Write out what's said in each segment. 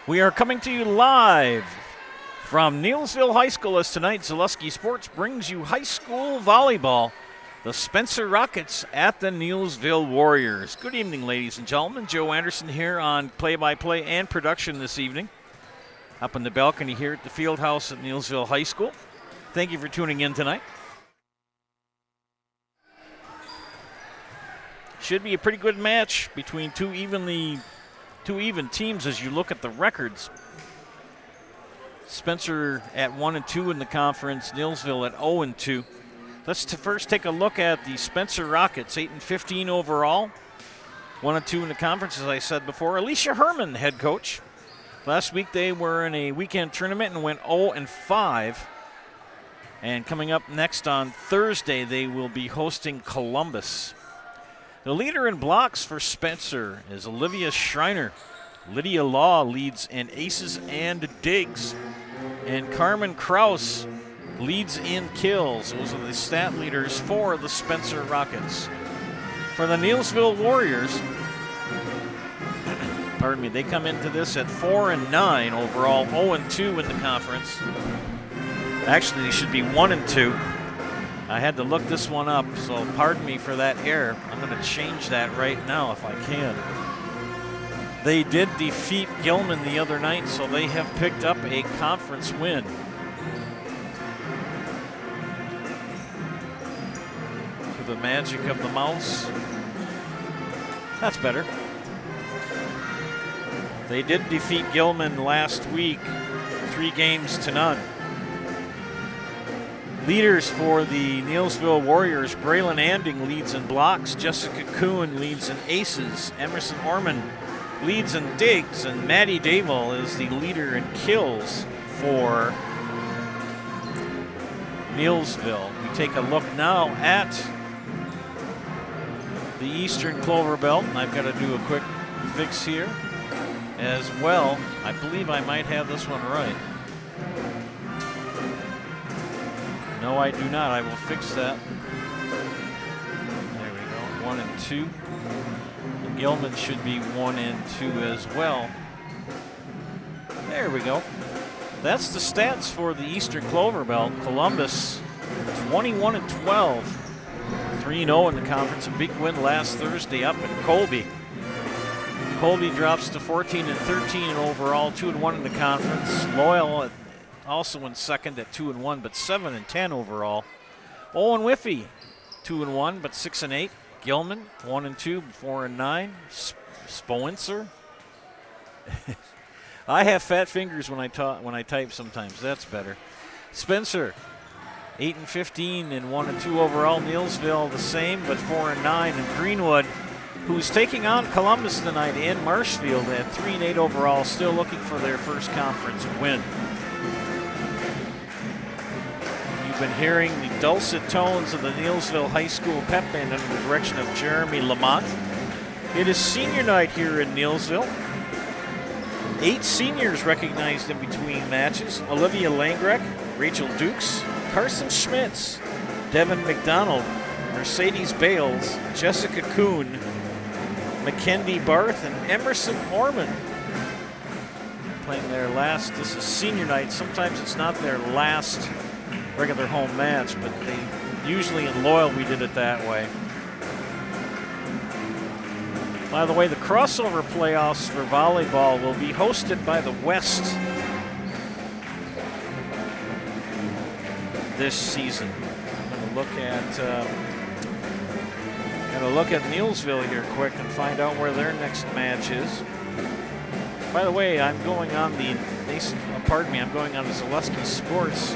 We are coming to you live from Neillsville High School as tonight Zaleski Sports brings you high school volleyball. The Spencer Rockets at the Neillsville Warriors. Good evening, ladies and gentlemen. Joe Anderson here on play-by-play and production this evening. Up in the balcony here at the field house at Neillsville High School. Thank you for tuning in tonight. Should be a pretty good match between two even teams as you look at the records. Spencer at 1-2 in the conference, Neillsville at 0-2. Let's first take a look at the Spencer Rockets, 8-15 overall, 1-2 in the conference, as I said before. Alicia Herman, head coach. Last week they were in a weekend tournament and went 0-5. And coming up next on Thursday, they will be hosting Columbus. The leader in blocks for Spencer is Olivia Schreiner. Lydia Law leads in aces and digs. And Carmen Kraus leads in kills. Those are the stat leaders for the Spencer Rockets. For the Neillsville Warriors, pardon me, they come into this at 4-9 overall, 0-2 in the conference. Actually, they should be 1-2. I had to look this one up, so pardon me for that error. I'm going to change that right now if I can. They did defeat Gilman the other night, so they have picked up a conference win. To the magic of the mouse. That's better. They did defeat Gilman last week, 3-0. Leaders for the Neillsville Warriors, Braylon Anding leads in blocks, Jessica Kuhn leads in aces, Emerson Orman leads in digs, and Maddie Dable is the leader in kills for Neillsville. We take a look now at the Eastern Clover Belt. I've got to do a quick fix here as well. I believe I might have this one right. No, I do not. I will fix that. There we go. 1-2. And Gilman should be 1-2 as well. There we go. That's the stats for the Eastern Clover Belt. Columbus 21-12. 3-0 in the conference. A big win last Thursday up in Colby. Colby drops to 14-13 overall, 2-1 in the conference. Loyal also in second at 2-1, but 7-10 overall. Owen Whiffy, 2-1, but 6-8. Gilman, 1-2, 4-9. Spoenser. I have fat fingers when I type sometimes. That's better. Spencer, 8-15 and 1-2 overall. Neillsville the same, but 4-9. And Greenwood, who's taking on Columbus tonight in Marshfield at 3-8 overall, still looking for their first conference win. Been hearing the dulcet tones of the Neillsville High School pep band under the direction of Jeremy Lamont. It is senior night here in Neillsville. 8 seniors recognized in between matches. Olivia Langrek, Rachel Dukes, Carson Schmitz, Devin McDonald, Mercedes Bales, Jessica Kuhn, Mackenzie Barth, and Emerson Orman. Playing their last, this is senior night. Sometimes it's not their last regular home match, but they usually in Loyal we did it that way. By the way, the crossover playoffs for volleyball will be hosted by the West this season. I'm going to look at Neillsville here quick and find out where their next match is. By the way, I'm going on the Zaleski Sports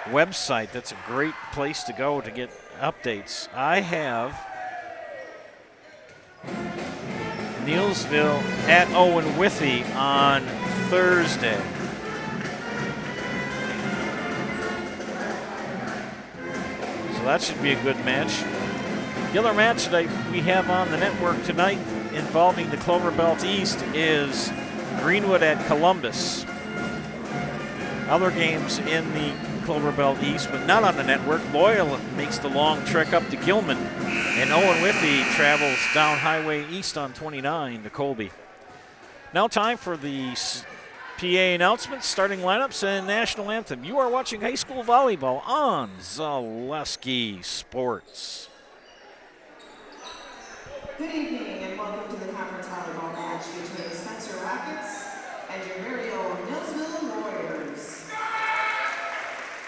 website. That's a great place to go to get updates. I have Neillsville at Owen Whiffy on Thursday. So that should be a good match. The other match that we have on the network tonight involving the Clover Belt East is Greenwood at Columbus. Other games in the Clover Belt East, but not on the network. Loyal makes the long trek up to Gilman, and Owen Whitby travels down Highway East on 29 to Colby. Now time for the PA announcements, starting lineups, and national anthem. You are watching high school volleyball on Zaleski Sports. Good evening and welcome to the conference volleyball match between the Spencer Rockets and your very own Neillsville Warriors.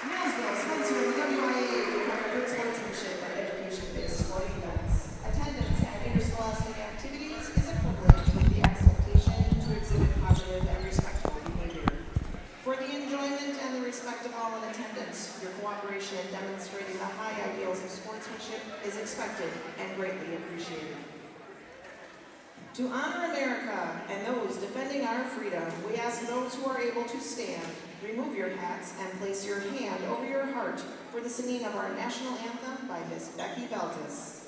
Neillsville, Spencer, and the WIAA require good sportsmanship and education-based sporting events. Attendance at interscholastic activities is equivalent with the expectation to exhibit positive and respectful behavior. For the enjoyment and the respect of all in attendance, your cooperation in demonstrating the high ideals of sportsmanship is expected and greatly appreciated. To honor America and those defending our freedom, we ask those who are able to stand, remove your hats and place your hand over your heart for the singing of our national anthem by Miss Becky Veltis.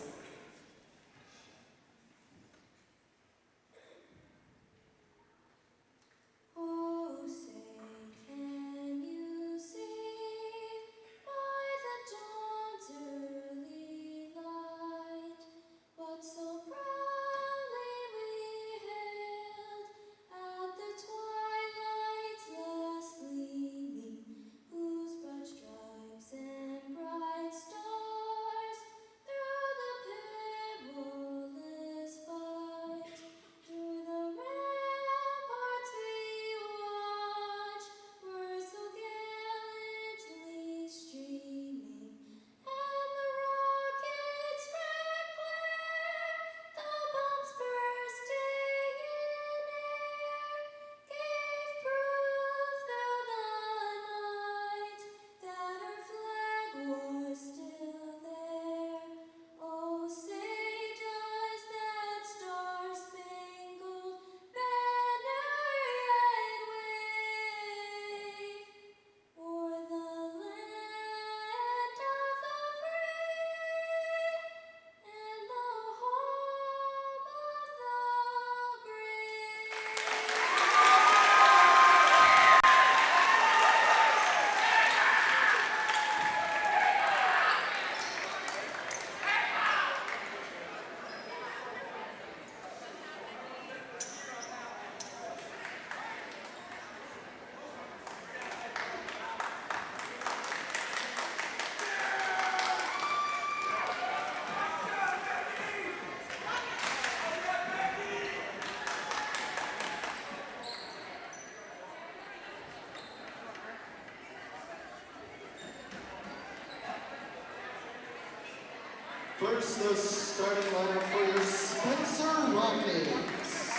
First, the starting lineup for your Spencer Rockets.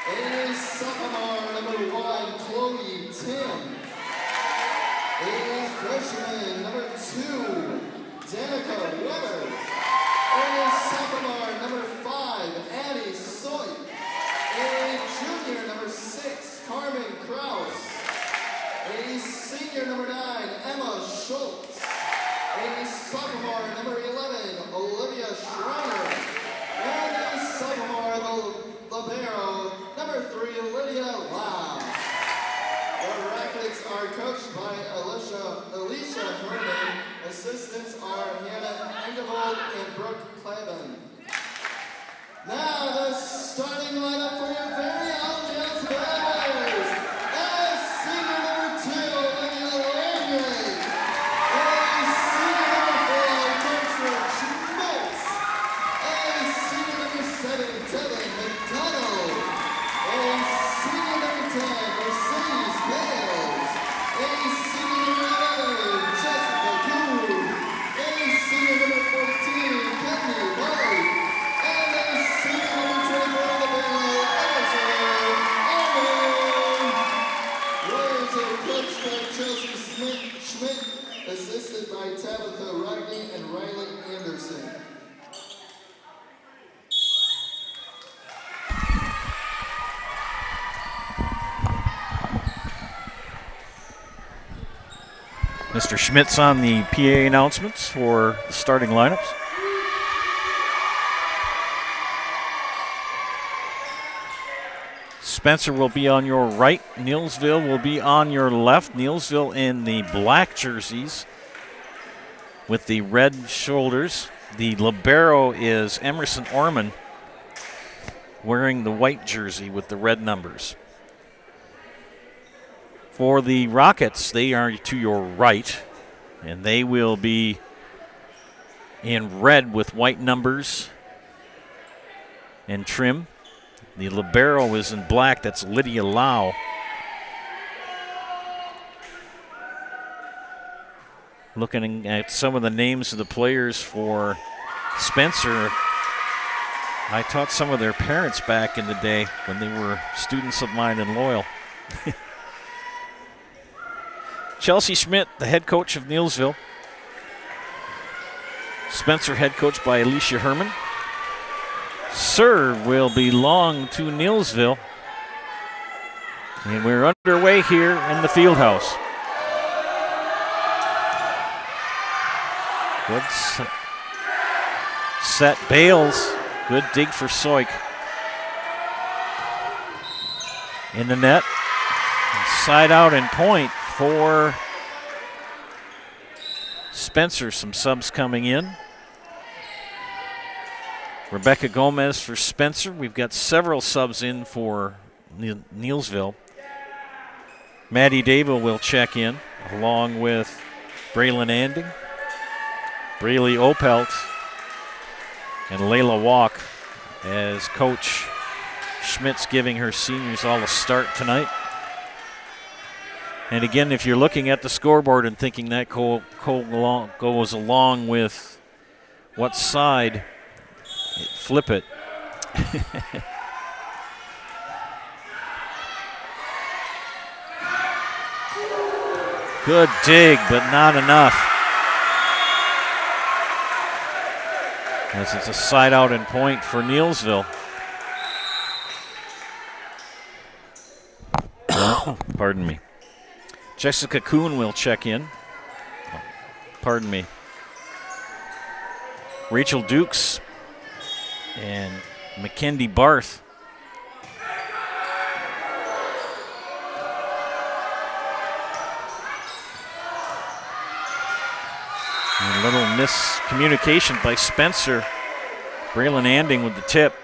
A sophomore, number 1, Chloe Tim. A freshman, number 2, Danica Weber. A sophomore, number 5, Addie Soy. A junior, number 6, Carmen Kraus. A senior, number 9, Emma Schultz. A sophomore, number 11, Olivia Schreiner. And a sophomore, the libero, number 3, Lydia Lau. The Rockets are coached by Alicia Herman. Assistants are Hannah Engevold and Brooke Clavin. Now the starting lineup for your very own Neillsville Warriors. As senior number 2, Lydia Landry. As senior number 4, Dexter Schmitz. As senior number 7, Devin McDonald. As senior number 10, Mercedes Bales. As senior number 11, Jessica Gould. As senior number 14, Kennedy White. And as senior number 24, Libero, Emerson Arnold. Warriors are coached by Chelsea Schmidt, assisted by Tabitha Rodney and Riley Anderson. Mr. Schmitz on the PA announcements for the starting lineups. Spencer will be on your right. Neillsville will be on your left. Neillsville in the black jerseys with the red shoulders. The libero is Emerson Orman wearing the white jersey with the red numbers. For the Rockets, they are to your right, and they will be in red with white numbers and trim. The libero is in black. That's Lydia Lau. Looking at some of the names of the players for Spencer, I taught some of their parents back in the day when they were students of mine in Loyal. Chelsea Schmidt, the head coach of Neillsville. Spencer, head coach by Alicia Herman. Serve will belong to Neillsville. And we're underway here in the field house. Good set. Bales. Good dig for Soik. In the net. And side out and point for Spencer. Some subs coming in. Rebecca Gomez for Spencer. We've got several subs in for Neillsville. Maddie Dable will check in along with Braylon Anding, Braylee Opelt, and Layla Walk as Coach Schmidt's giving her seniors all a start tonight. And again, if you're looking at the scoreboard and thinking that goes along with what side, flip it. Good dig, but not enough. As it's a side out and point for Neillsville. Pardon me. Jessica Kuhn will check in. Pardon me. Rachel Dukes and Mackenzie Barth. And a little miscommunication by Spencer. Braylon Anding with the tip.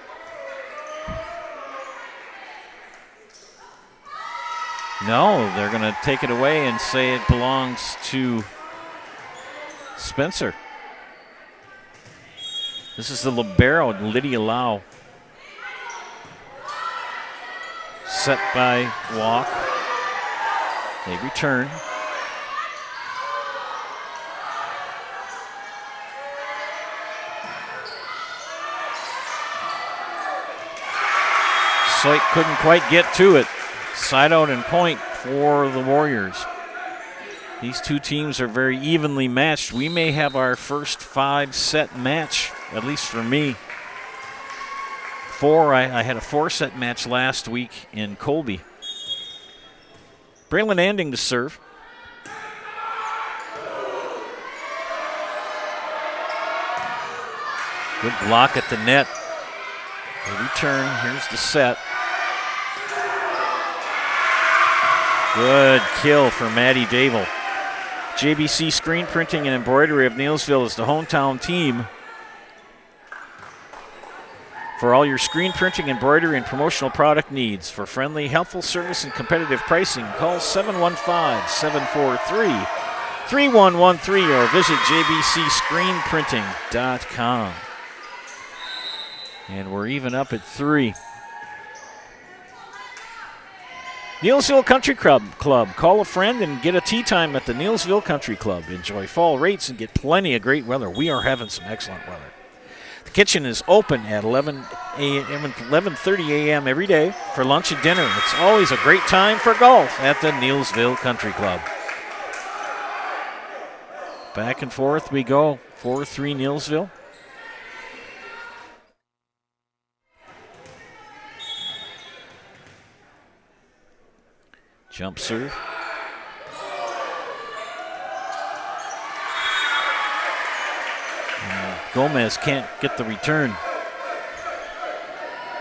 No, they're going to take it away and say it belongs to Spencer. This is the libero, Lydia Lau. Set by Walk. They return. Soik couldn't quite get to it. Side out and point for the Warriors. These two teams are very evenly matched. We may have our first 5-set match, at least for me. I had a 4-set match last week in Colby. Braylon Anding to serve. Good block at the net. They return. Here's the set. Good kill for Maddie Dable. JBC Screen Printing and Embroidery of Neillsville is the hometown team. For all your screen printing, embroidery, and promotional product needs. For friendly, helpful service and competitive pricing, call 715-743-3113 or visit jbcscreenprinting.com. And we're even up at 3. Neillsville Country Club. Call a friend and get a tea time at the Neillsville Country Club. Enjoy fall rates and get plenty of great weather. We are having some excellent weather. The kitchen is open at 11:30 a.m. every day for lunch and dinner. It's always a great time for golf at the Neillsville Country Club. Back and forth we go. 4-3 Neillsville. Jump serve. And Gomez can't get the return.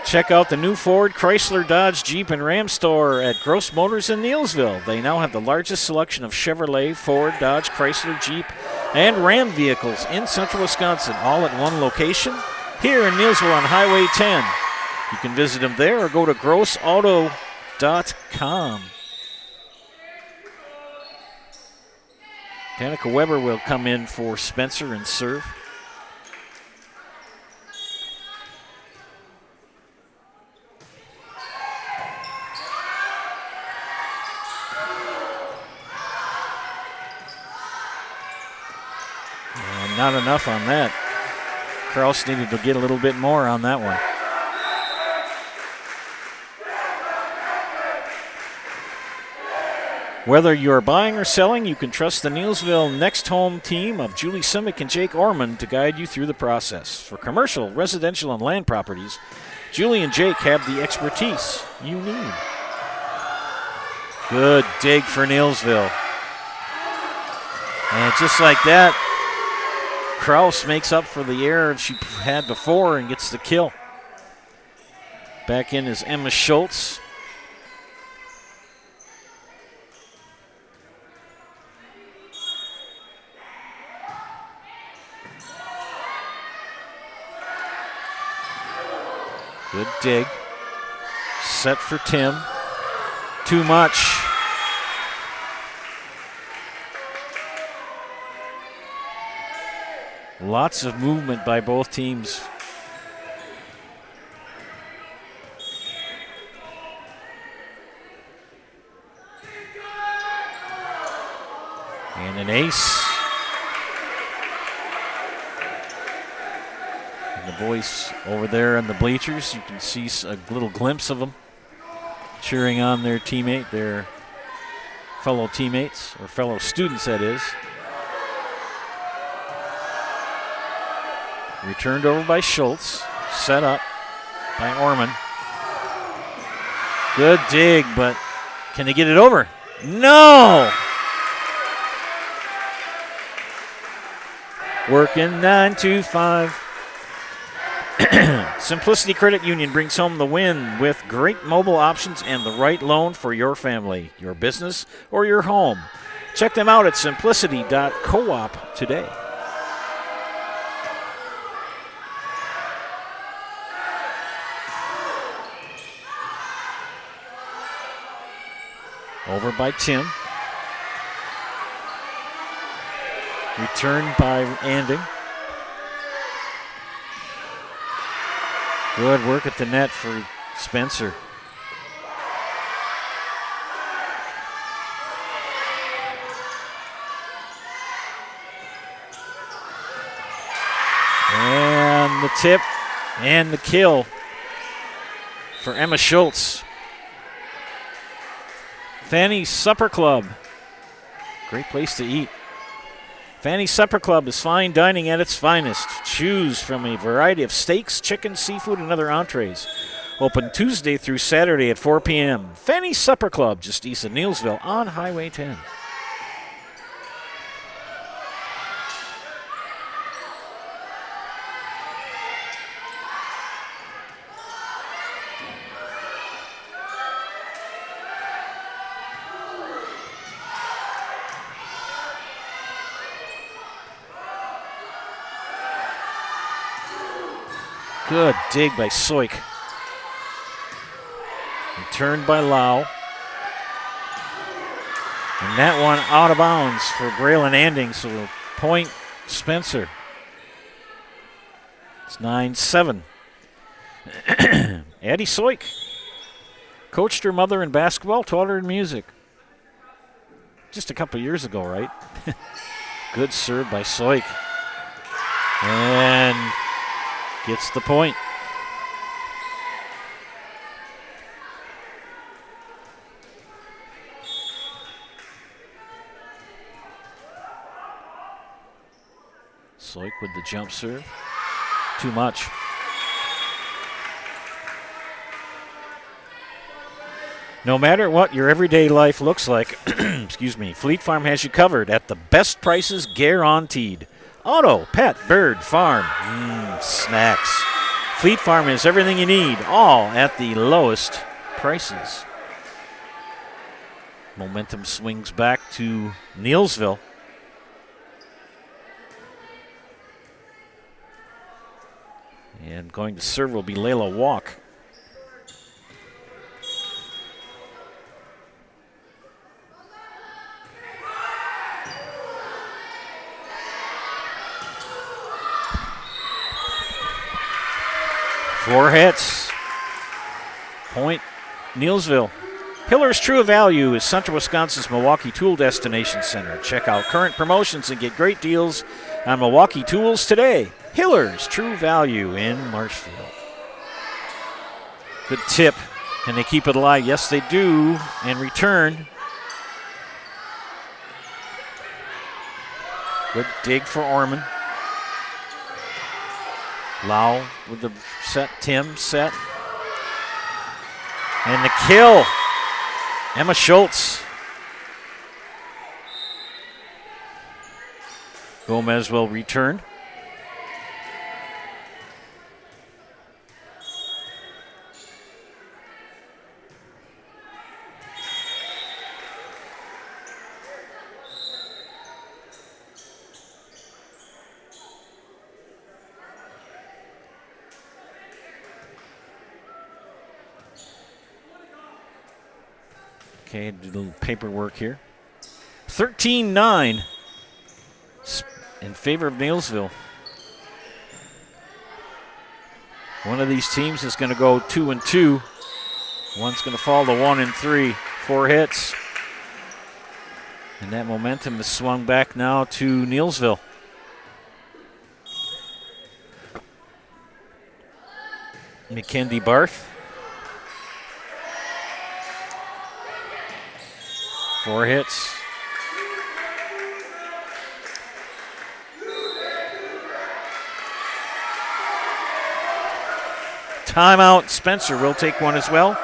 Check out the new Ford, Chrysler, Dodge, Jeep, and Ram store at Gross Motors in Neillsville. They now have the largest selection of Chevrolet, Ford, Dodge, Chrysler, Jeep, and Ram vehicles in central Wisconsin, all at one location here in Neillsville on Highway 10. You can visit them there or go to grossauto.com. Danica Weber will come in for Spencer and serve. And not enough on that. Kraus needed to get a little bit more on that one. Whether you're buying or selling, you can trust the Neillsville Next Home team of Julie Simic and Jake Orman to guide you through the process. For commercial, residential, and land properties, Julie and Jake have the expertise you need. Good dig for Neillsville. And just like that, Kraus makes up for the error she had before and gets the kill. Back in is Emma Schultz. Good dig. Set for Tim. Too much. Lots of movement by both teams. And an ace. And the boys over there in the bleachers, you can see a little glimpse of them cheering on their teammate, their fellow teammates, or fellow students, that is. Returned over by Schultz. Set up by Orman. Good dig, but can they get it over? No! Working 9-2-5. Simplicity Credit Union brings home the win with great mobile options and the right loan for your family, your business, or your home. Check them out at simplicity.coop today. Over by Tim. Returned by Anding. Good work at the net for Spencer. And the tip and the kill for Emma Schultz. Fanny's Supper Club. Great place to eat. Fanny's Supper Club is fine dining at its finest. Choose from a variety of steaks, chicken, seafood, and other entrees. Open Tuesday through Saturday at 4 p.m. Fanny's Supper Club, just east of Neillsville on Highway 10. Good dig by Soik. Returned by Lau. And that one out of bounds for Braylon Anding, so point Spencer. It's 9-7. Addie Soik coached her mother in basketball, taught her in music. Just a couple years ago, right? Good serve by Soik. And gets the point. Soik with the jump serve. Too much. No matter what your everyday life looks like, excuse me, Fleet Farm has you covered at the best prices guaranteed. Auto, pet, bird, farm, snacks. Fleet Farm is everything you need, all at the lowest prices. Momentum swings back to Neillsville. And going to serve will be Layla Walk. Four hits. Point Neillsville. Hiller's True Value is Central Wisconsin's Milwaukee Tool Destination Center. Check out current promotions and get great deals on Milwaukee tools today. Hiller's True Value in Marshfield. Good tip. Can they keep it alive? Yes, they do. And return. Good dig for Orman. Lau with the set. Tim set. And the kill. Emma Schultz. Gomez will return. Okay, do a little paperwork here. 13-9 in favor of Neillsville. One of these teams is going to go 2-2. One's going to fall to 1-3. 4 hits. And that momentum is swung back now to Neillsville. McKendy Barth. 4 hits. Timeout. Spencer will take one as well.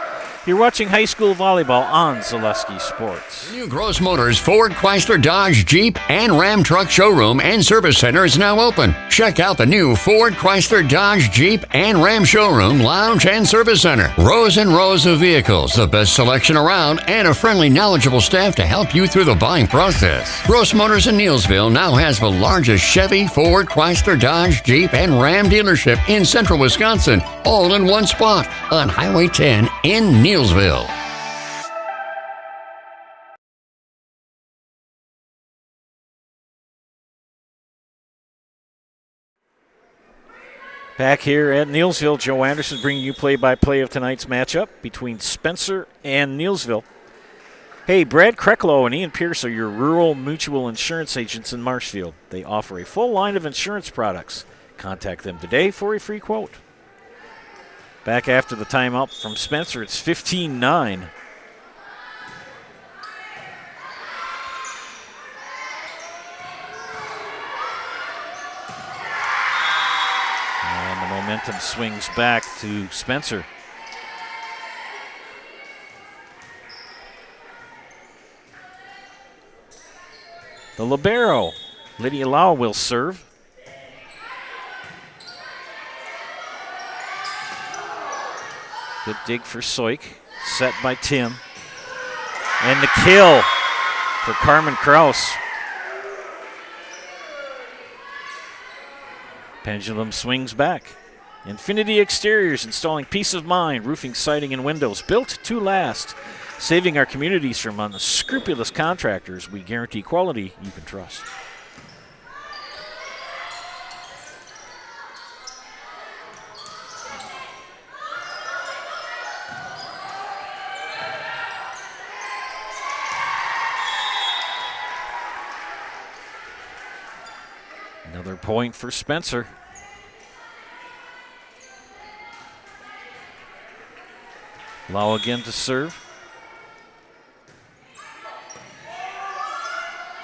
You're watching high school volleyball on Zaleski Sports. New Gross Motors Ford, Chrysler, Dodge, Jeep, and Ram Truck Showroom and Service Center is now open. Check out the new Ford, Chrysler, Dodge, Jeep, and Ram Showroom, Lounge, and Service Center. Rows and rows of vehicles, the best selection around, and a friendly, knowledgeable staff to help you through the buying process. Gross Motors in Neillsville now has the largest Chevy, Ford, Chrysler, Dodge, Jeep, and Ram dealership in central Wisconsin, all in one spot on Highway 10 in Neillsville. Back here at Neillsville, Joe Anderson bringing you play-by-play of tonight's matchup between Spencer and Neillsville. Hey, Brad Krecklow and Ian Pierce are your rural mutual insurance agents in Marshfield. They offer a full line of insurance products. Contact them today for a free quote. Back after the timeout from Spencer, it's 15-9. And the momentum swings back to Spencer. The libero, Lydia Lau, will serve. Good dig for Soik, set by Tim. And the kill for Carmen Kraus. Pendulum swings back. Infinity Exteriors, installing peace of mind, roofing, siding, and windows, built to last. Saving our communities from unscrupulous contractors, we guarantee quality you can trust. Another point for Spencer. Lau again to serve.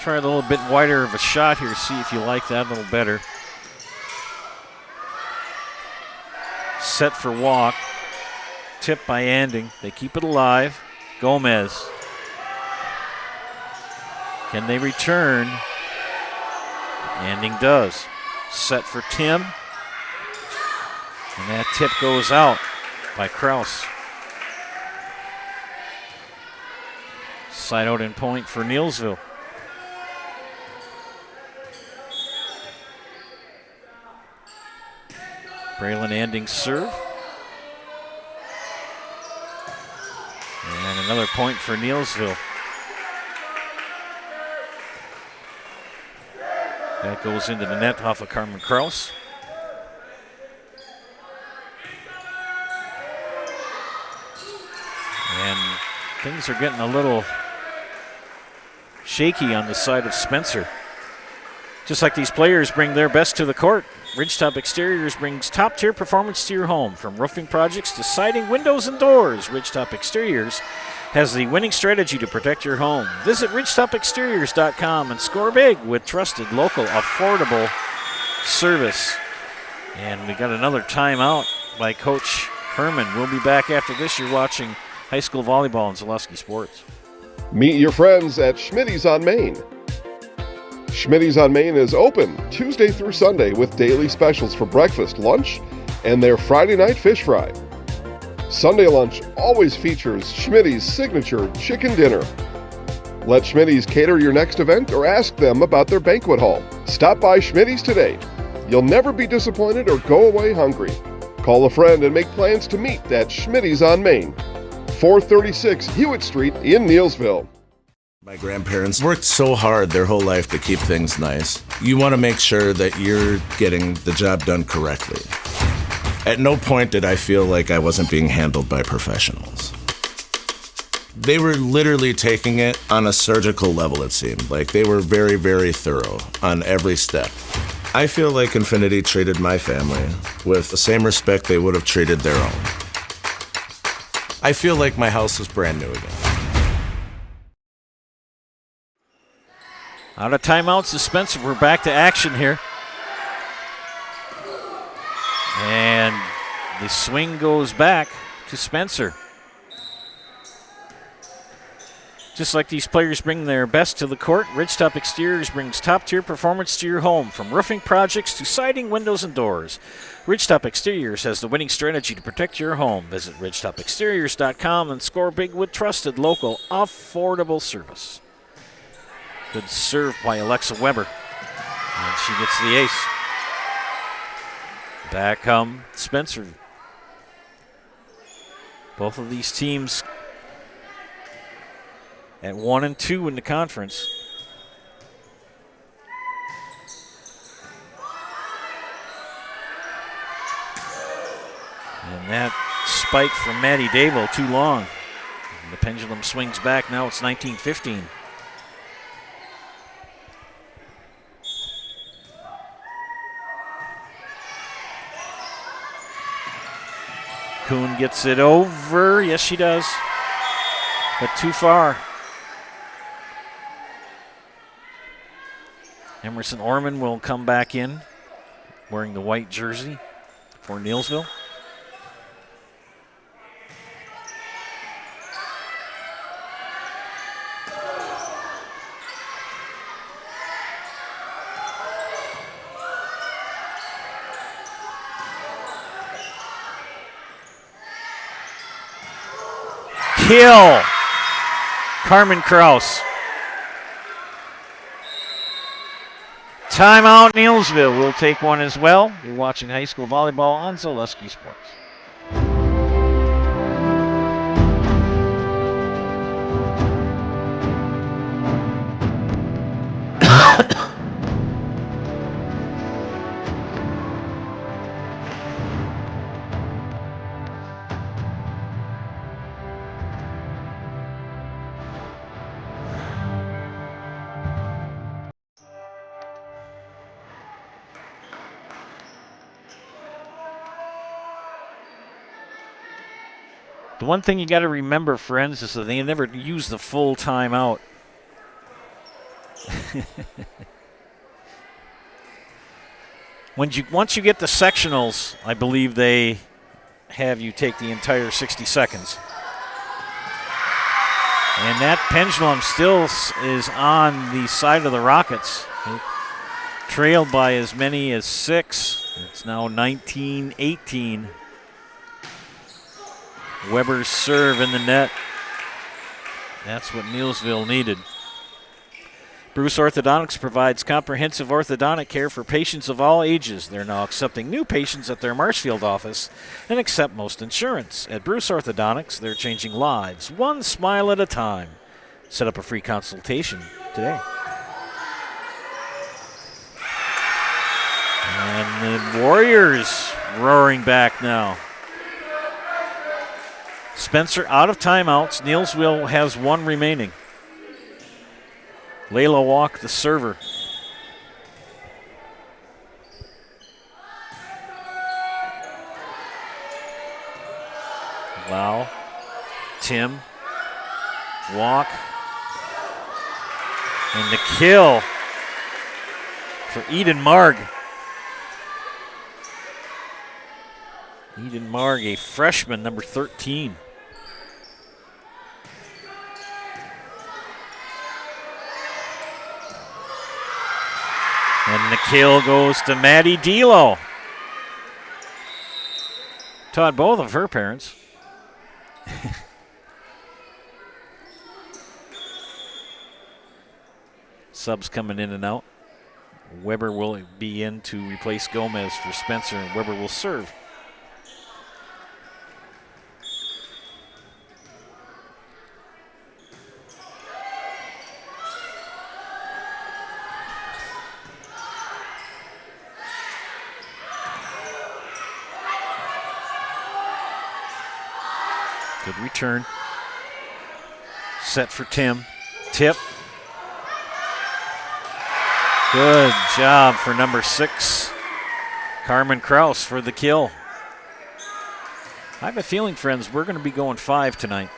Try a little bit wider of a shot here, see if you like that a little better. Set for walk. Tip by Anding. They keep it alive. Gomez. Can they return? Anding does. Set for Tim. And that tip goes out by Kraus. Side out in point for Neillsville. Braylon Anding serve. And another point for Neillsville. That goes into the net off of Carmen Kraus. And things are getting a little shaky on the side of Spencer. Just like these players bring their best to the court, Ridgetop Exteriors brings top-tier performance to your home. From roofing projects to siding, windows, and doors, Ridgetop Exteriors has the winning strategy to protect your home. Visit ridgetopexteriors.com and score big with trusted, local, affordable service. And we got another timeout by Coach Herman. We'll be back after this. You're watching high school volleyball on Zaleski Sports. Meet your friends at Schmitty's on Main. Schmitty's on Main is open Tuesday through Sunday with daily specials for breakfast, lunch, and their Friday night fish fry. Sunday lunch always features Schmitty's signature chicken dinner. Let Schmitty's cater your next event or ask them about their banquet hall. Stop by Schmitty's today. You'll never be disappointed or go away hungry. Call a friend and make plans to meet at Schmitty's on Main, 436 Hewitt Street in Neillsville. My grandparents worked so hard their whole life to keep things nice. You want to make sure that you're getting the job done correctly. At no point did I feel like I wasn't being handled by professionals. They were literally taking it on a surgical level, it seemed. Like they were very, very thorough on every step. I feel like Infinity treated my family with the same respect they would have treated their own. I feel like my house is brand new again. Out of timeouts to Spencer. We're back to action here. And the swing goes back to Spencer. Just like these players bring their best to the court, Ridgetop Exteriors brings top-tier performance to your home. From roofing projects to siding, windows, and doors, Ridgetop Exteriors has the winning strategy to protect your home. Visit ridgetopexteriors.com and score big with trusted, local, affordable service. Good serve by Alexa Weber. And she gets the ace. Back come Spencer. Both of these teams at 1-2 in the conference. And that spike from Maddie Davo too long. And the pendulum swings back. Now it's 19-15. Kuhn gets it over. Yes, she does. But too far. Emerson Orman will come back in wearing the white jersey for Neillsville. Kill. Carmen Kraus. Timeout, Neillsville. We'll take one as well. You're watching high school volleyball on Zaleski Sports. The one thing you got to remember, friends, is that they never use the full timeout. Once you get the sectionals, I believe they have you take the entire 60 seconds. And that pendulum still is on the side of the Rockets. They trailed by as many as 6. It's now 19-18. Weber's serve in the net. That's what Neillsville needed. Bruce Orthodontics provides comprehensive orthodontic care for patients of all ages. They're now accepting new patients at their Marshfield office and accept most insurance. At Bruce Orthodontics, they're changing lives, one smile at a time. Set up a free consultation today. And the Warriors roaring back now. Spencer out of timeouts. Neillsville has one remaining. Layla Walk, the server. Wow. Tim. Walk. And the kill for Eden Marg. Eden Marg, a freshman, number 13. And the kill goes to Maddie Delo. Taught both of her parents. Subs coming in and out. Weber will be in to replace Gomez for Spencer, and Weber will serve. Good return. Set for Tim. Tip. Good job for number 6, Carmen Kraus, for the kill. I have a feeling, friends, we're going to be going 5 tonight.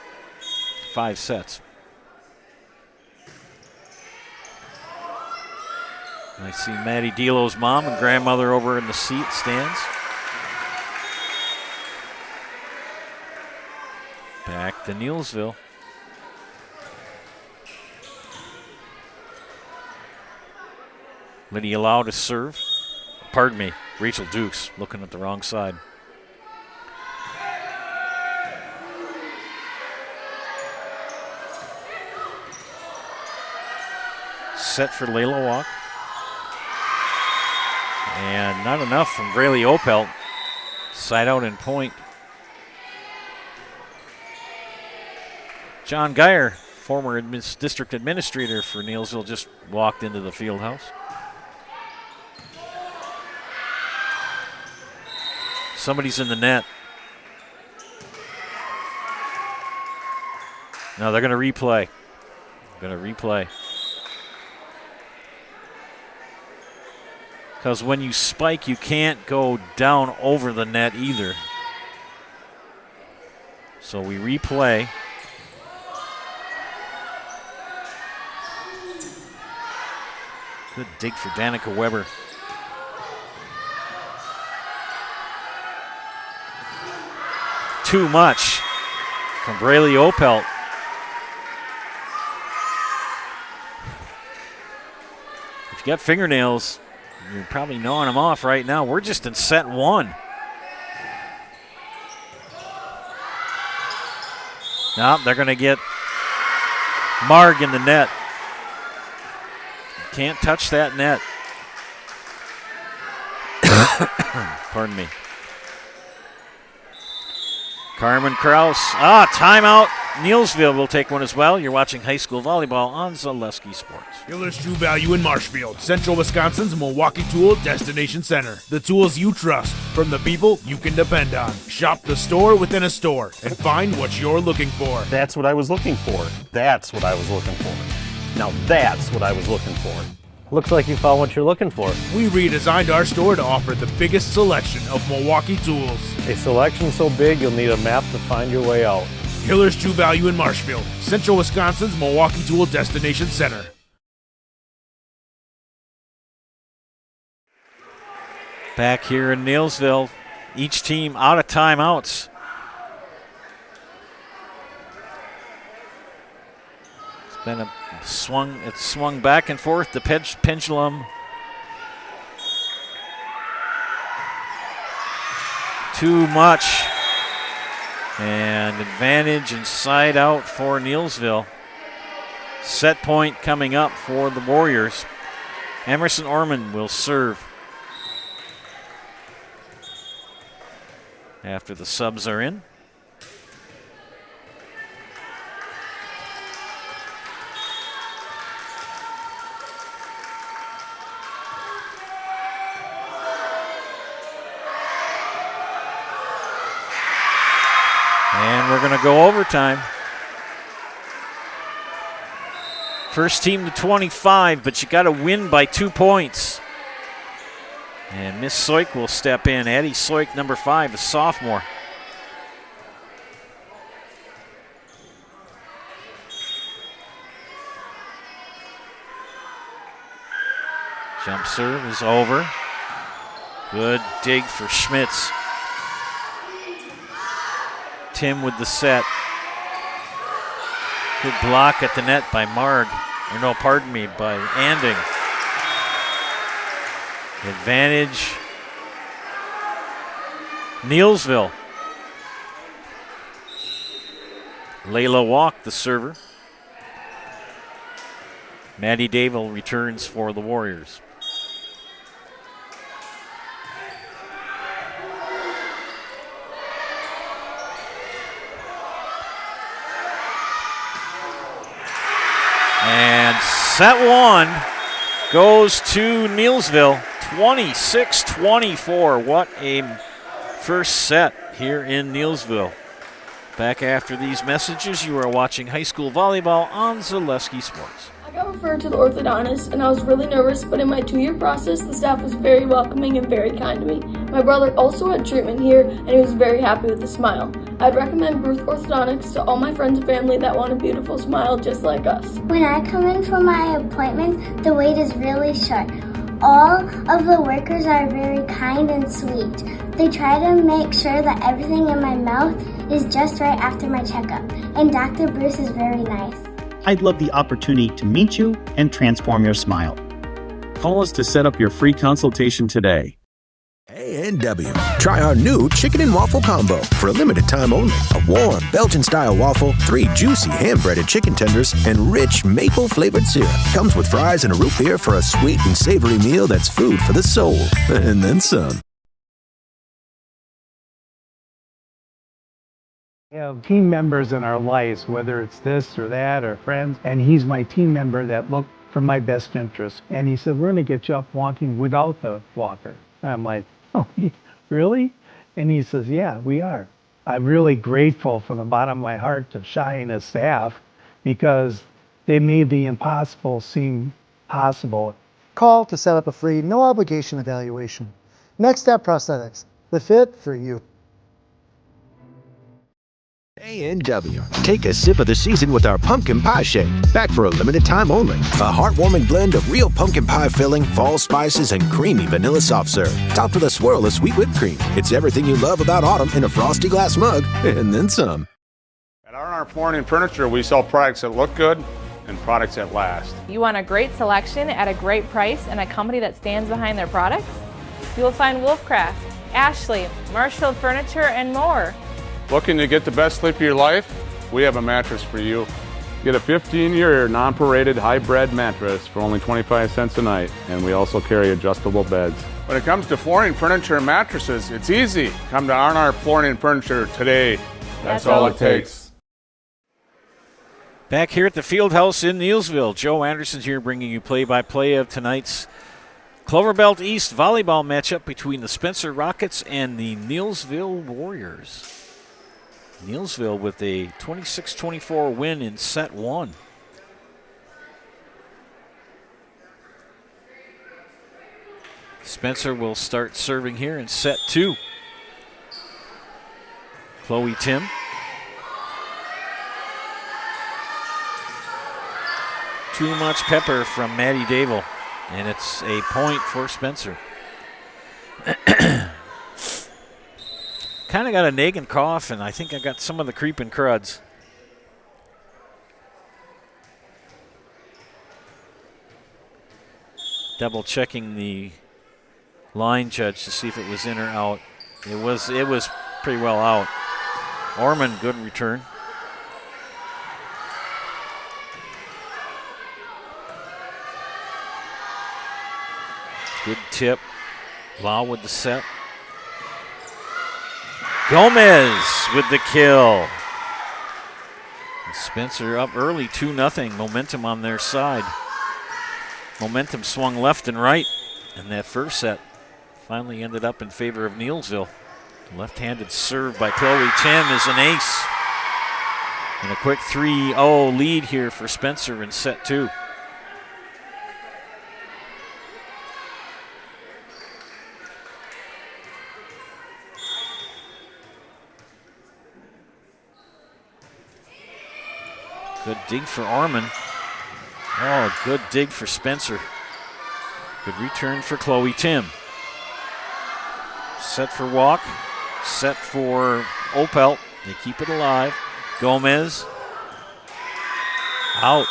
5 sets. I see Maddie Delo's mom and grandmother over in the stands. Back to Neillsville. Lydia Lau to serve. Pardon me, Rachel Dukes looking at the wrong side. Set for Layla Walk. And not enough from Braylee Opelt. Side out in point. John Geyer, former district administrator for Neillsville, just walked into the field house. Somebody's in the net. No, they're going to replay. Because when you spike, you can't go down over the net either. So we replay. Good dig for Danica Weber. Too much from Braylee Opelt. If you got fingernails, you're probably gnawing them off right now. We're just in set 1. Nope, they're going to get Marg in the net. Can't touch that net. Pardon me. Carmen Kraus. Timeout. Neillsville will take one as well. You're watching high school volleyball on Zaleski Sports. Hiller's True Value in Marshfield, Central Wisconsin's Milwaukee Tool Destination Center. The tools you trust from the people you can depend on. Shop the store within a store and find what you're looking for. That's what I was looking for. That's what I was looking for. Now that's what I was looking for. Looks like you found what you're looking for. We redesigned our store to offer the biggest selection of Milwaukee tools. A selection so big you'll need a map to find your way out. Hiller's True Value in Marshfield, Central Wisconsin's Milwaukee Tool Destination Center. Back here in Neillsville, each team out of timeouts. It's been it's swung back and forth, the pendulum. Too much. And advantage inside out for Neillsville. Set point coming up for the Warriors. Emerson Orman will serve after the subs are in. And we're going to go overtime. First team to 25, but you got to win by 2 points. And Miss Soik will step in. Addie Soik, number 5, a sophomore. Jump serve is over. Good dig for Schmitz. Tim with the set. Good block at the net by Marg. Or no, pardon me, by Anding. Advantage. Neillsville. Layla Walk, the server. Maddie Dable returns for the Warriors. And set one goes to Neillsville, 26-24. What a first set here in Neillsville. Back after these messages, you are watching high school volleyball on Zaleski Sports. I got referred to the orthodontist and I was really nervous, but in my 2-year process, the staff was very welcoming and very kind to me. My brother also had treatment here and he was very happy with the smile. I'd recommend Ruth Orthodontics to all my friends and family that want a beautiful smile just like us. When I come in for my appointment, the wait is really short. All of the workers are very kind and sweet. They try to make sure that everything in my mouth is just right after my checkup, and Dr. Bruce is very nice. I'd love the opportunity to meet you and transform your smile. Call us to set up your free consultation today. A&W. Try our new chicken and waffle combo for a limited time only. A warm Belgian-style waffle, 3 juicy hand-breaded chicken tenders, and rich maple-flavored syrup. Comes with fries and a root beer for a sweet and savory meal that's food for the soul. And then some. We have team members in our lives, whether it's this or that or friends, and he's my team member that looked for my best interest. And he said, we're going to get you up walking without the walker. And I'm like, oh, really? And he says, yeah, we are. I'm really grateful from the bottom of my heart to Shai and his staff because they made the impossible seem possible. Call to set up a free, no obligation evaluation. Next Step Prosthetics, the fit for you. A&W. Take a sip of the season with our pumpkin pie shake. Back for a limited time only. A heartwarming blend of real pumpkin pie filling, fall spices, and creamy vanilla soft serve. Topped with a swirl of sweet whipped cream. It's everything you love about autumn in a frosty glass mug, and then some. At R&R Flooring and Furniture, we sell products that look good and products that last. You want a great selection at a great price and a company that stands behind their products? You will find Wolfcraft, Ashley, Marshfield Furniture, and more. Looking to get the best sleep of your life? We have a mattress for you. Get a 15-year non-paraded high-bred mattress for only 25 cents a night, and we also carry adjustable beds. When it comes to flooring, furniture, and mattresses, it's easy. Come to R&R Flooring and Furniture today. That's all it takes. Back here at the Fieldhouse in Neillsville, Joe Anderson here bringing you play-by-play of tonight's Cloverbelt East volleyball matchup between the Spencer Rockets and the Neillsville Warriors. Neillsville with a 26-24 win in set one. Spencer will start serving here in set two. Chloe Tim. Too much pepper from Maddie Dable, and it's a point for Spencer. Kind of got a nagging cough, and I think I got some of the creeping cruds. Double checking the line judge to see if it was in or out. It was pretty well out. Orman, good return. Good tip. Lau with the set. Gomez with the kill. And Spencer up early, 2-0. Momentum on their side. Momentum swung left and right. And that first set finally ended up in favor of Neillsville. Left-handed serve by Chloe Tim is an ace. And a quick 3-0 lead here for Spencer in set 2. Good dig for Orman. Oh, good dig for Spencer. Good return for Chloe Tim. Set for walk. Set for Opelt. They keep it alive. Gomez. Out.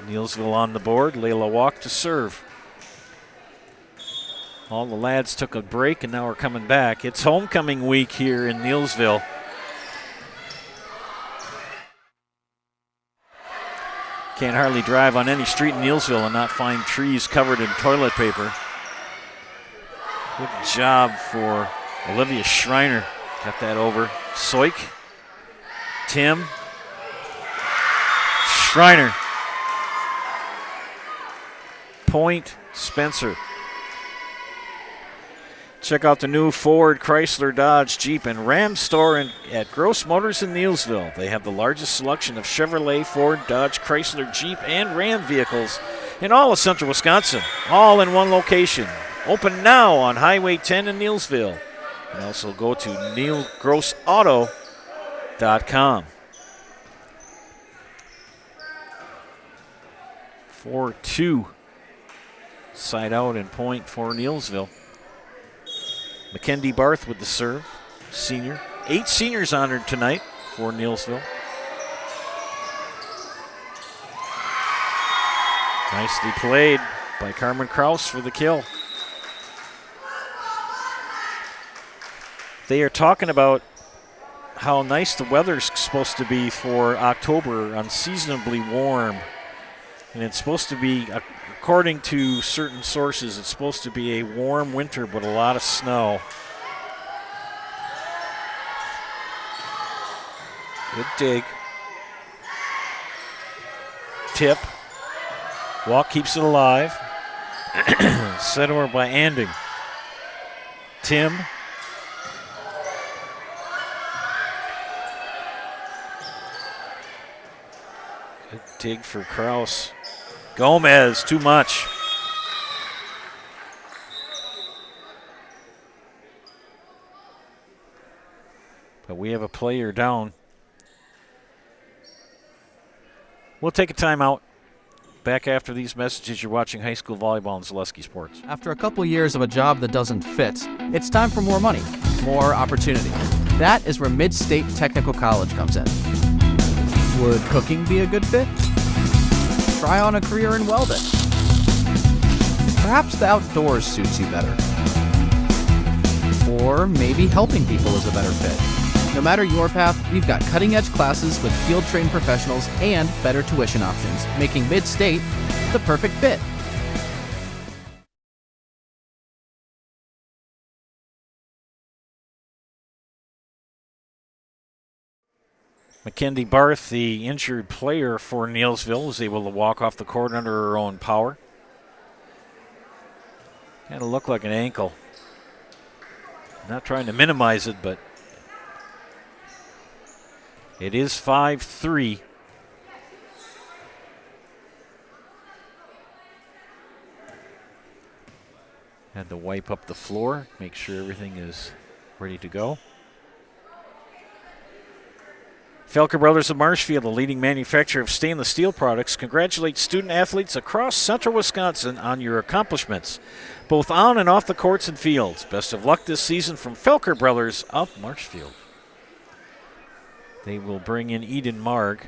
Neillsville on the board. Layla Walk to serve. All the lads took a break and now are coming back. It's homecoming week here in Neillsville. Can't hardly drive on any street in Neillsville and not find trees covered in toilet paper. Good job for Olivia Schreiner. Got that over. Soik. Tim. Schreiner. Point Spencer. Check out the new Ford, Chrysler, Dodge, Jeep, and Ram store at Gross Motors in Neillsville. They have the largest selection of Chevrolet, Ford, Dodge, Chrysler, Jeep, and Ram vehicles in all of central Wisconsin, all in one location. Open now on Highway 10 in Neillsville. You can also go to neilgrossauto.com. 4-2. Side out and point for Neillsville. Mackenzie Barth with the serve, senior. 8 seniors honored tonight for Neillsville. Nicely played by Carmen Kraus for the kill. They are talking about how nice the weather's supposed to be for October, unseasonably warm. And it's supposed to be, according to certain sources, it's supposed to be a warm winter but a lot of snow. Good dig. Tip. Walk keeps it alive. Set over by Anding. Tim. Good dig for Kraus. Gomez, too much. But we have a player down. We'll take a timeout. Back after these messages, you're watching high school volleyball and Zaleski Sports. After a couple years of a job that doesn't fit, it's time for more money, more opportunity. That is where Mid-State Technical College comes in. Would cooking be a good fit? Try on a career in welding. Perhaps the outdoors suits you better. Or maybe helping people is a better fit. No matter your path, we've got cutting-edge classes with field-trained professionals and better tuition options, making Mid-State the perfect fit. Mackenzie Barth, the injured player for Neillsville, was able to walk off the court under her own power. Kind of looked like an ankle. Not trying to minimize it, but it is 5-3. Had to wipe up the floor, make sure everything is ready to go. Felker Brothers of Marshfield, the leading manufacturer of stainless steel products, congratulates student athletes across central Wisconsin on your accomplishments, both on and off the courts and fields. Best of luck this season from Felker Brothers of Marshfield. They will bring in Eden Marg,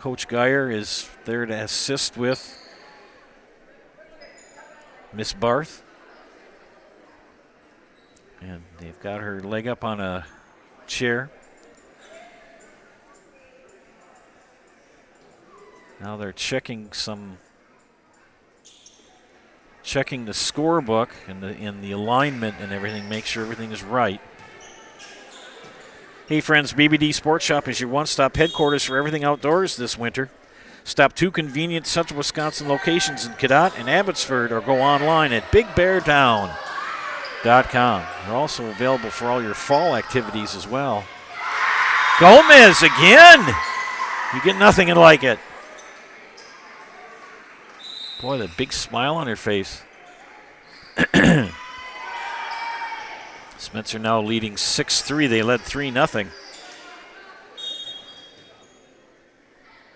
Coach Geyer is there to assist with Miss Barth. And they've got her leg up on a chair. Now they're checking the scorebook and the alignment and everything, make sure everything is right. Hey friends, BBD Sports Shop is your one-stop headquarters for everything outdoors this winter. Stop 2 convenient Central Wisconsin locations in Cadott and Abbotsford or go online at BigBearTown.com. They're also available for all your fall activities as well. Gomez again! You get nothing like it. Boy, that big smile on her face. Spencer now leading 6-3. They led 3-0.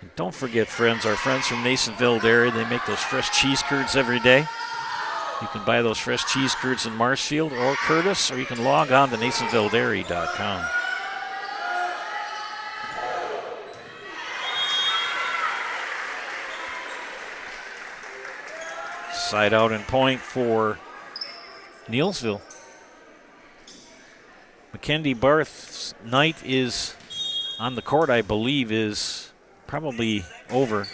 And don't forget, friends, our friends from Neillsville Dairy, they make those fresh cheese curds every day. You can buy those fresh cheese curds in Marshfield or Curtis, or you can log on to NeillsvilleDairy.com. Side out and point for Neillsville. Mackenzie Barth's night is on the court, I believe, is probably over.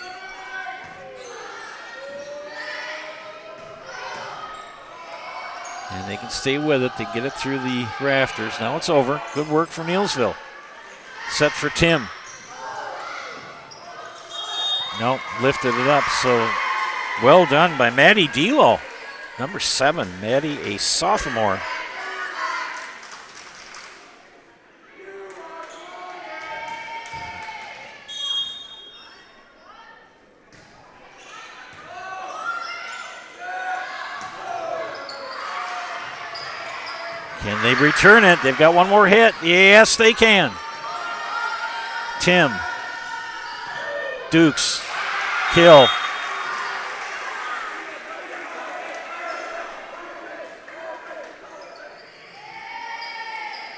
And they can stay with it. They get it through the rafters. Now it's over. Good work for Neillsville. Set for Tim. Nope, lifted it up. So well done by Maddie Delo. Number 7, Maddie, a sophomore. Can they return it? They've got one more hit. Yes, they can. Tim. Dukes. Kill.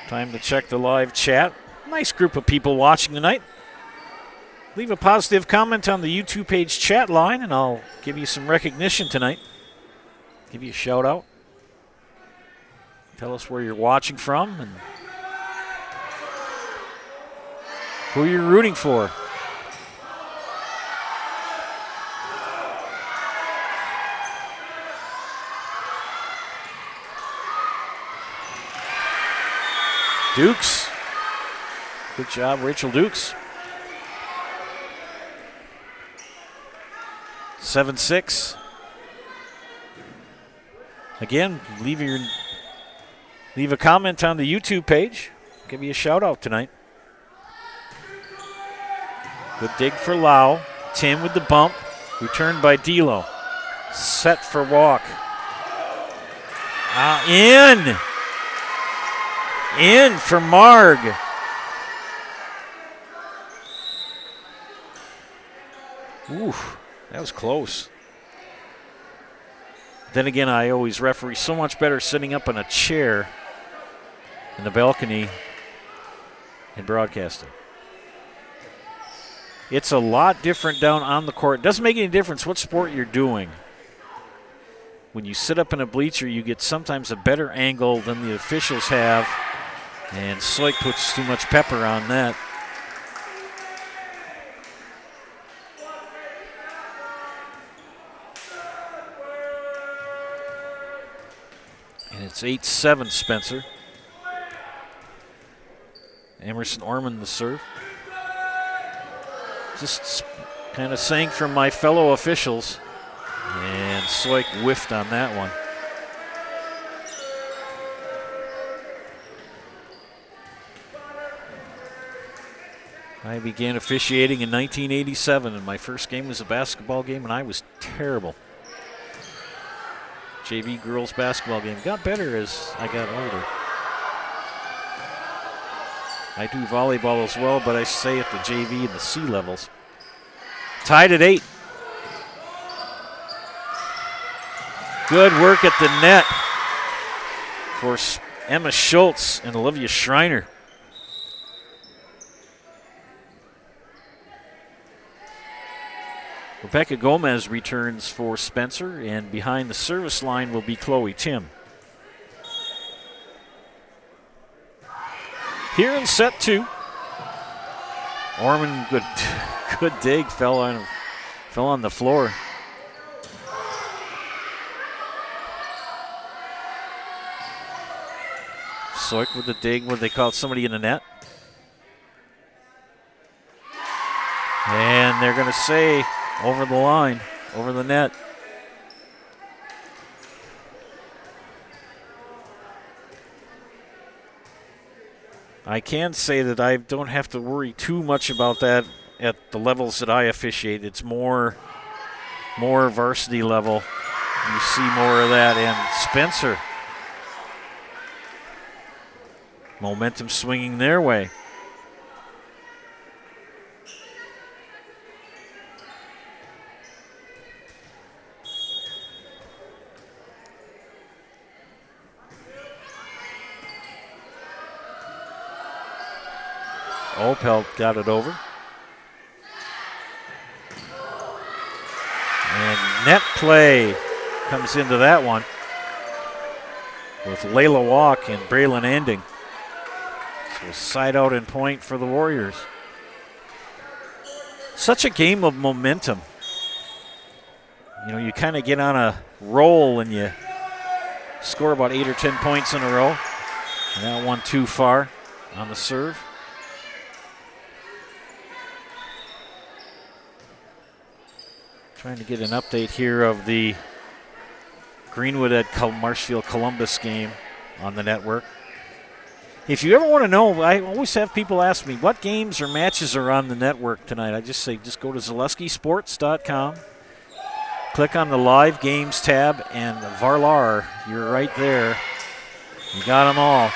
Time to check the live chat. Nice group of people watching tonight. Leave a positive comment on the YouTube page chat line, and I'll give you some recognition tonight. Give you a shout out. Tell us where you're watching from and who you're rooting for. Dukes. Good job, Rachel Dukes. 7-6. Again, leave a comment on the YouTube page. Give me a shout out tonight. Good dig for Lau. Tim with the bump. Returned by Delo. Set for walk. In. In for Marg. Oof, that was close. Then again, I always referee so much better sitting up in a chair in the balcony and broadcasting. It's a lot different down on the court. It doesn't make any difference what sport you're doing. When you sit up in a bleacher, you get sometimes a better angle than the officials have, and Sloik puts too much pepper on that. And it's 8-7 Spencer. Emerson Orman the serve. Just kind of saying from my fellow officials. And Sloik whiffed on that one. I began officiating in 1987, and my first game was a basketball game, and I was terrible. JV girls basketball game. Got better as I got older. I do volleyball as well, but I stay at the JV and the C levels. Tied at 8. Good work at the net for Emma Schultz and Olivia Schreiner. Rebecca Gomez returns for Spencer, and behind the service line will be Chloe Tim. Here in set 2, Orman, good dig, fell on the floor. Soik with the dig where they called somebody in the net. And they're going to say over the line, over the net. I can say that I don't have to worry too much about that at the levels that I officiate. It's more varsity level. You see more of that. And Spencer, momentum swinging their way. Opelt got it over. And net play comes into that one with Layla Walk and Braylon Anding. So side out and point for the Warriors. Such a game of momentum. You know, you kind of get on a roll and you score about 8 or 10 points in a row. And that one too far on the serve. Trying to get an update here of the Greenwood at Marshfield Columbus game on the network. If you ever want to know, I always have people ask me what games or matches are on the network tonight. I just say just go to ZaleskiSports.com, click on the live games tab, and Varlar, you're right there. You got them all,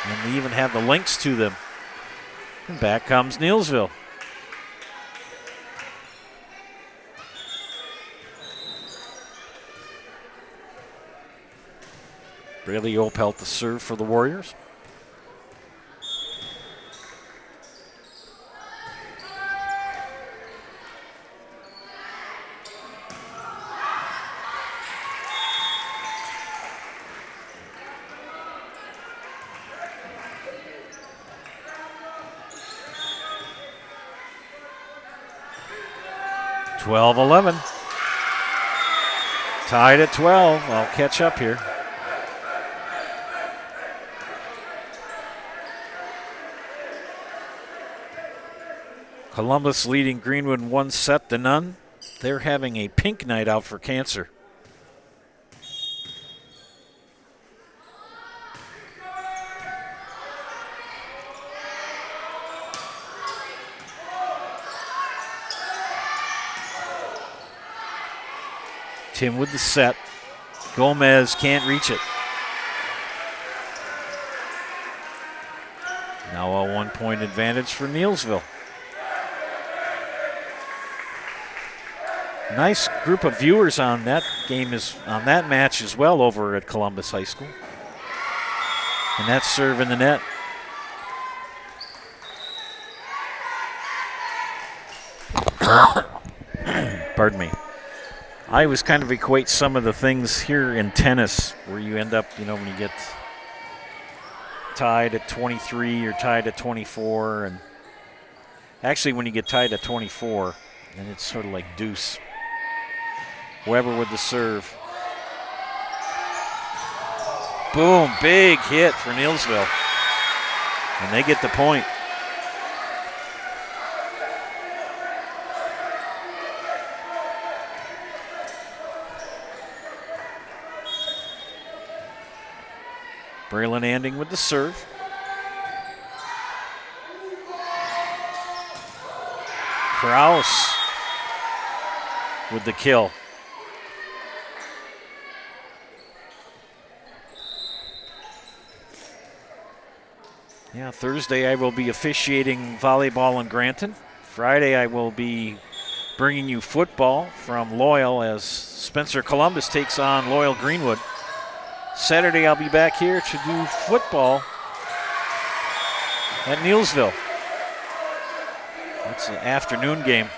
and they even have the links to them. And back comes Neillsville. Braylee Opelt to serve for the Warriors. (12-11). Tied at 12. I'll catch up here. Columbus leading Greenwood 1-0. They're having a pink night out for cancer. Tim with the set. Gomez can't reach it. Now a 1-point advantage for Neillsville. Nice group of viewers on that match as well over at Columbus High School. And that's serve in the net. Pardon me. I always kind of equate some of the things here in tennis where you end up, when you get tied at 23 or tied at 24. And actually, when you get tied at 24, then it's sort of like deuce. Weber with the serve. Boom, big hit for Neillsville. And they get the point. Braylon Anding with the serve. Kraus with the kill. Yeah, Thursday I will be officiating volleyball in Granton. Friday I will be bringing you football from Loyal as Spencer Columbus takes on Loyal Greenwood. Saturday I'll be back here to do football at Neillsville. That's an afternoon game.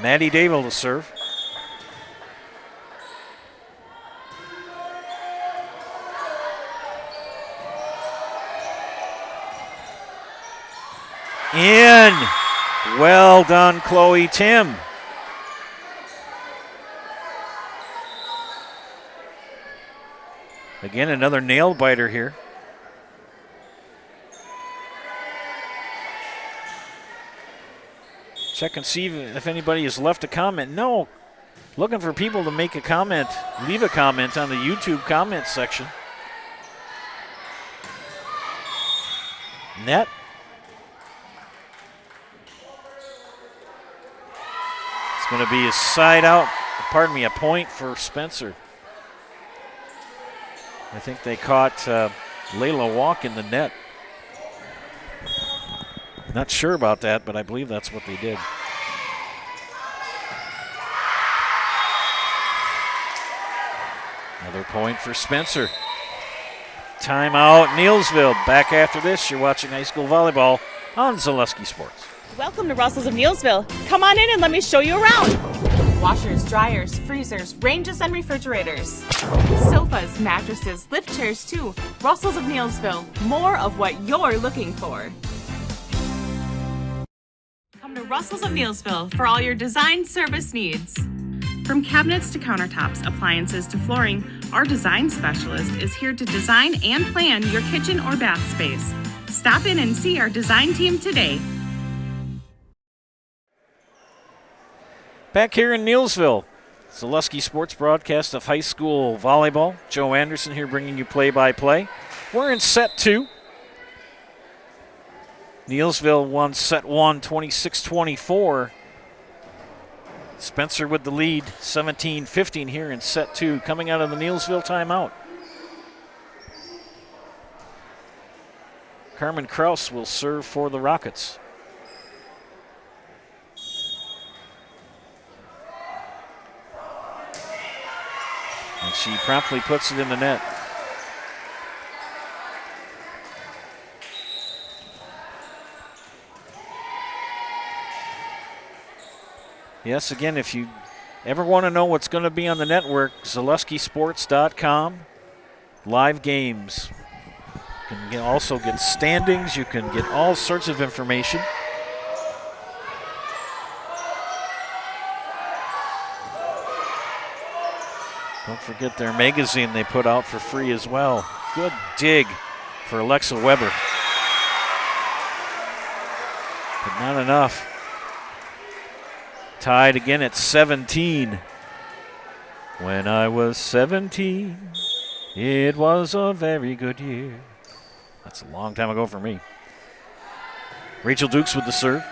Maddie Dable to serve. In. Well done, Chloe Tim. Again, another nail biter here. Check and see if anybody has left a comment. No. Looking for people to make a comment, leave a comment on the YouTube comment section. Net. It's going to be a side out, a point for Spencer. I think they caught Layla Walk in the net. Not sure about that, but I believe that's what they did. Another point for Spencer. Timeout, Neillsville. Back after this, you're watching high school volleyball on Zaleski Sports. Welcome to Russell's of Neillsville. Come on in and let me show you around. Washers, dryers, freezers, ranges, and refrigerators. Sofas, mattresses, lift chairs too. Russell's of Neillsville. More of what you're looking for. Come to Russell's of Neillsville for all your design service needs. From cabinets to countertops, appliances to flooring, our design specialist is here to design and plan your kitchen or bath space. Stop in and see our design team today. Back here in Neillsville, Zaleski Sports broadcast of high school volleyball. Joe Anderson here bringing you play-by-play. We're in set 2. Neillsville won set 1, 26-24. Spencer with the lead, 17-15 here in set 2, coming out of the Neillsville timeout. Carmen Kraus will serve for the Rockets. And she promptly puts it in the net. Yes, again, if you ever want to know what's going to be on the network, ZaleskiSports.com, live games. You can also get standings. You can get all sorts of information. Don't forget their magazine they put out for free as well. Good dig for Alexa Weber. But not enough. Tied again at 17. When I was 17, it was a very good year. That's a long time ago for me. Rachel Dukes with the serve.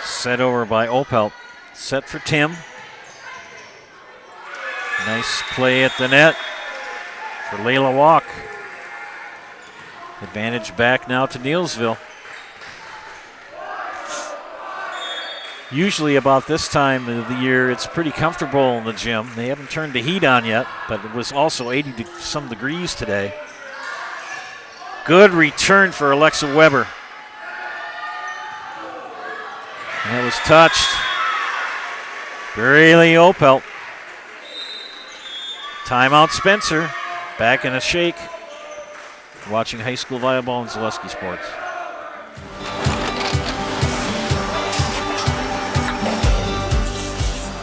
Set over by Opelt. Set for Tim. Nice play at the net for Layla Walk. Advantage back now to Neillsville. Usually about this time of the year, it's pretty comfortable in the gym. They haven't turned the heat on yet, but it was also 80-some degrees today. Good return for Alexa Weber. And that was touched. Braylee Opelt. Timeout Spencer. Back in a shake. Watching high school volleyball on Zaleski Sports.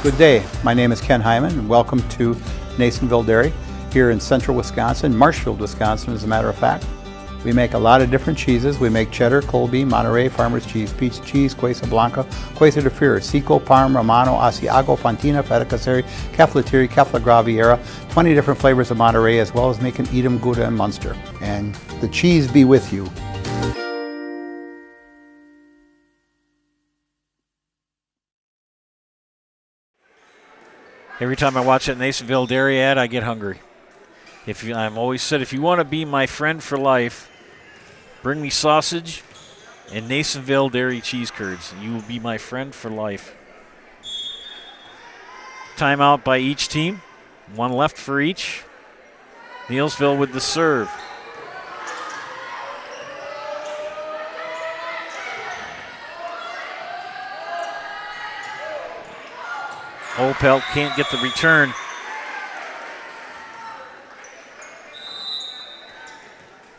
Good day. My name is Ken Hyman, and welcome to Neillsville Dairy here in central Wisconsin, Marshfield, Wisconsin, as a matter of fact. We make a lot of different cheeses. We make cheddar, Colby, Monterey, Farmer's Cheese, Peach Cheese, Quesa Blanca, Quesa de Fury, Seco, Parm, Romano, Asiago, Fontina, Feta Caseri, Caflateri, Cafla Graviera, 20 different flavors of Monterey, as well as making Edam, Gouda, and Munster. And the cheese be with you. Every time I watch that Neillsville Dairy ad, I get hungry. I'm always said, if you want to be my friend for life, bring me sausage and Neillsville Dairy cheese curds, and you will be my friend for life. Timeout by each team. One left for each. Neillsville with the serve. Opel can't get the return.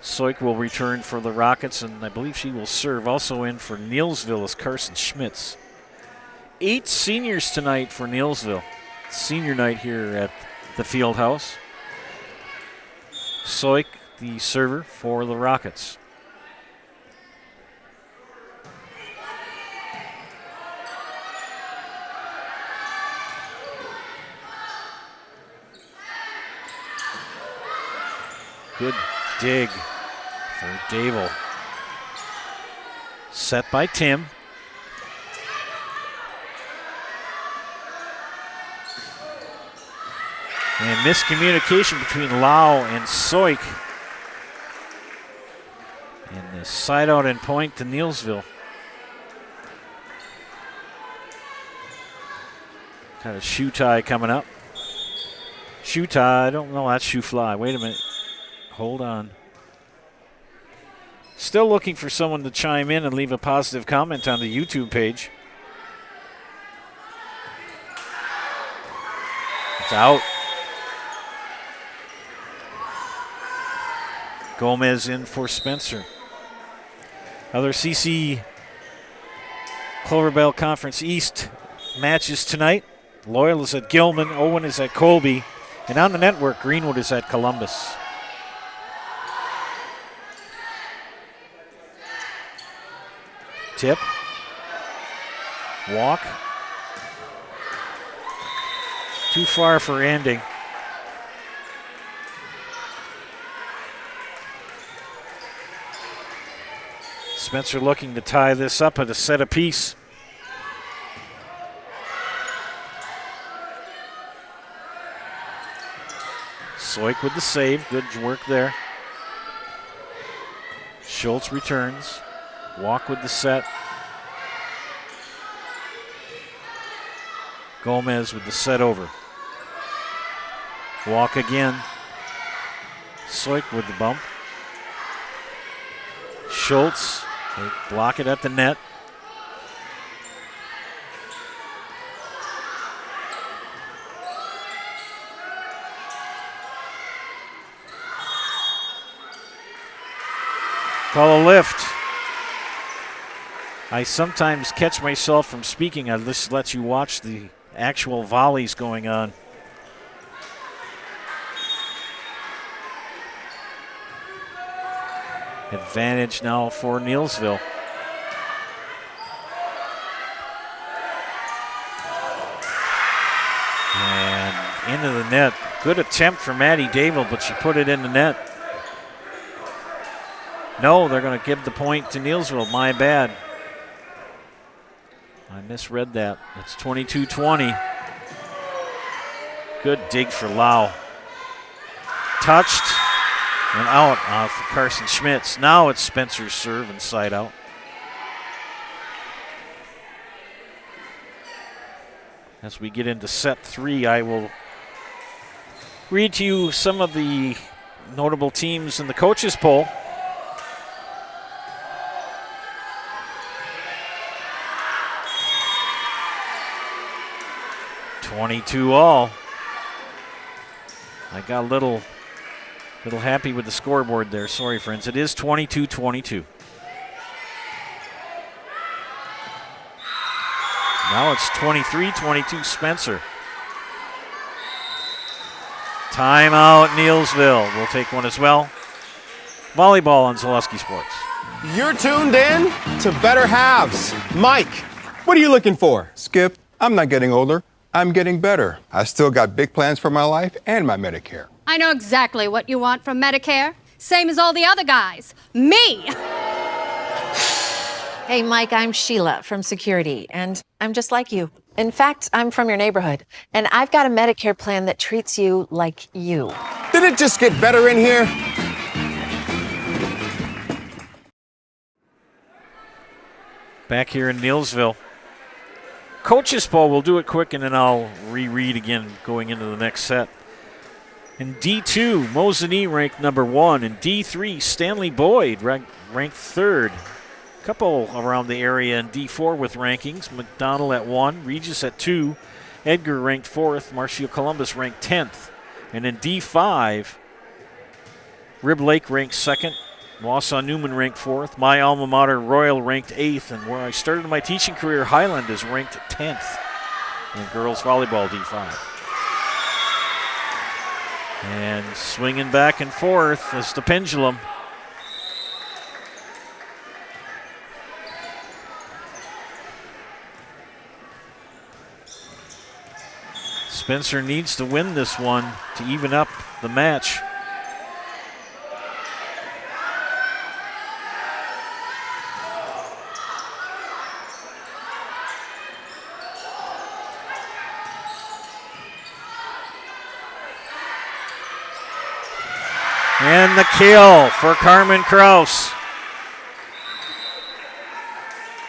Soik will return for the Rockets, and I believe she will serve. Also in for Neillsville is Carson Schmitz. 8 seniors tonight for Neillsville. Senior night here at the field house. Soik, the server for the Rockets. Good dig for Dable. Set by Tim. And miscommunication between Lau and Soik. And the side out and point to Neillsville. Got a shoe tie coming up. Shoe tie, I don't know, that's shoe fly. Wait a minute. Hold on. Still looking for someone to chime in and leave a positive comment on the YouTube page. It's out. Gomez in for Spencer. Other CC Cloverbell Conference East matches tonight. Loyal is at Gilman, Owen is at Colby, and on the network, Greenwood is at Columbus. Tip. Walk. Too far for ending. Spencer looking to tie this up at a set apiece. Soik with the save. Good work there. Schultz returns. Walk with the set. Gomez with the set over. Walk again. Soik with the bump. Schultz, they block it at the net. Call a lift. I sometimes catch myself from speaking. I just let you watch the actual volleys going on. Advantage now for Neillsville. And into the net. Good attempt from Maddie Dable, but she put it in the net. No, they're going to give the point to Neillsville. My bad. I misread that. It's 22-20. Good dig for Lau. Touched and out for Carson Schmitz. Now it's Spencer's serve and side out. As we get into set 3, I will read to you some of the notable teams in the coaches poll. $22-all. I got a little happy with the scoreboard there. Sorry, friends. It is 22-22. Now it's 23-22 Spencer. Timeout Neillsville. We'll take one as well. Volleyball on Zaleski Sports. You're tuned in to Better Halves. Mike, what are you looking for? Skip, I'm not getting older. I'm getting better. I still got big plans for my life and my Medicare. I know exactly what you want from Medicare. Same as all the other guys. Me! Hey, Mike, I'm Sheila from Security, and I'm just like you. In fact, I'm from your neighborhood, and I've got a Medicare plan that treats you like you. Did it just get better in here? Back here in Neillsville. Coaches poll, we'll do it quick and then I'll reread again going into the next set. In D2, Mosinee ranked number 1. In D3, Stanley Boyd ranked 3rd. Couple around the area in D4 with rankings. McDonald at 1, Regis at 2, Edgar ranked 4th, Marshfield Columbus ranked 10th. And in D5, Rib Lake ranked 2nd, Wausau Newman ranked 4th, my alma mater Royal ranked 8th, and where I started my teaching career, Highland is ranked 10th in girls volleyball D5. And swinging back and forth is the pendulum. Spencer needs to win this one to even up the match. And the kill for Carmen Kraus.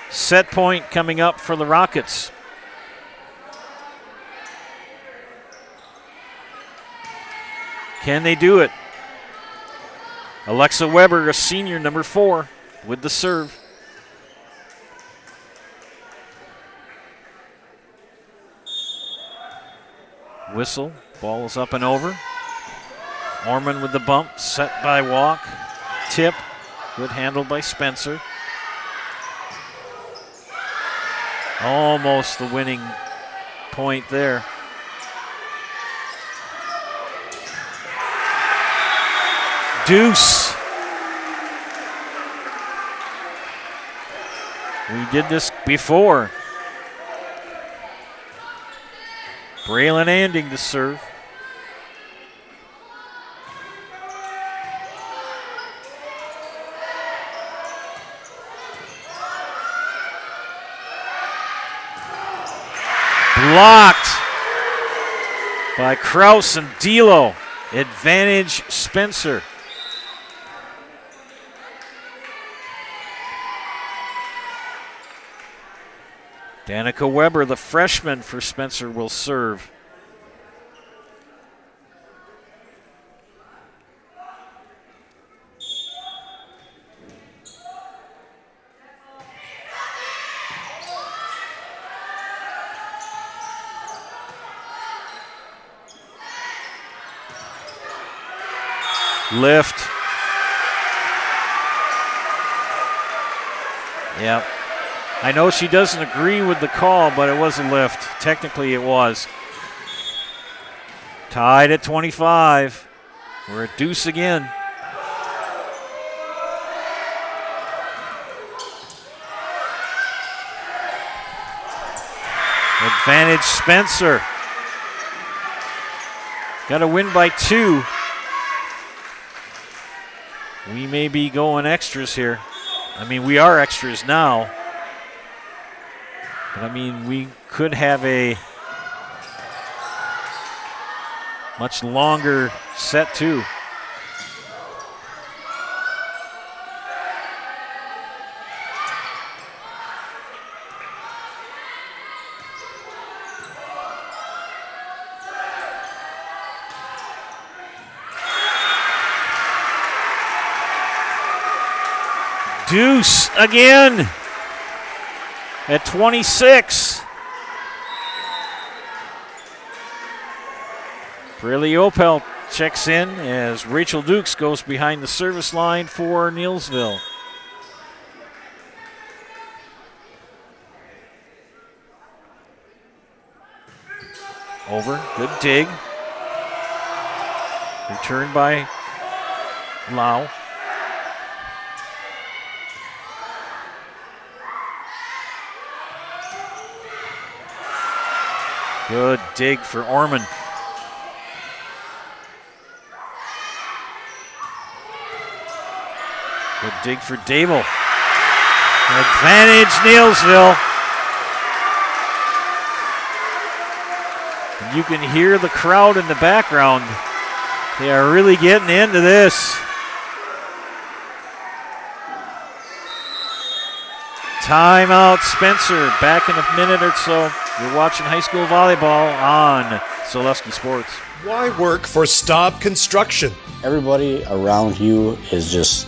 Set point coming up for the Rockets. Can they do it? Alexa Weber, a senior, number 4, with the serve. Whistle, ball is up and over. Orman with the bump, set by Walk. Tip, good handle by Spencer. Almost the winning point there. Deuce. We did this before. Braylon Anding to serve. Blocked by Kraus and Dilo. Advantage Spencer. Danica Weber, the freshman for Spencer, will serve. Lift. Yep. I know she doesn't agree with the call, but it was a lift. Technically, it was. Tied at 25. We're at deuce again. Advantage Spencer. Got to win by 2. We may be going extras here. I mean, we are extras now. But I mean, we could have a much longer set too. Deuce again at 26. Briley Opel checks in as Rachel Dukes goes behind the service line for Neillsville. Over, good dig. Returned by Lau. Good dig for Orman. Good dig for Dable. Advantage Neillsville. And you can hear the crowd in the background. They are really getting into this. Timeout Spencer. Back in a minute or so. You're watching high school volleyball on Selewski Sports. Why work for Staub Construction? Everybody around you is just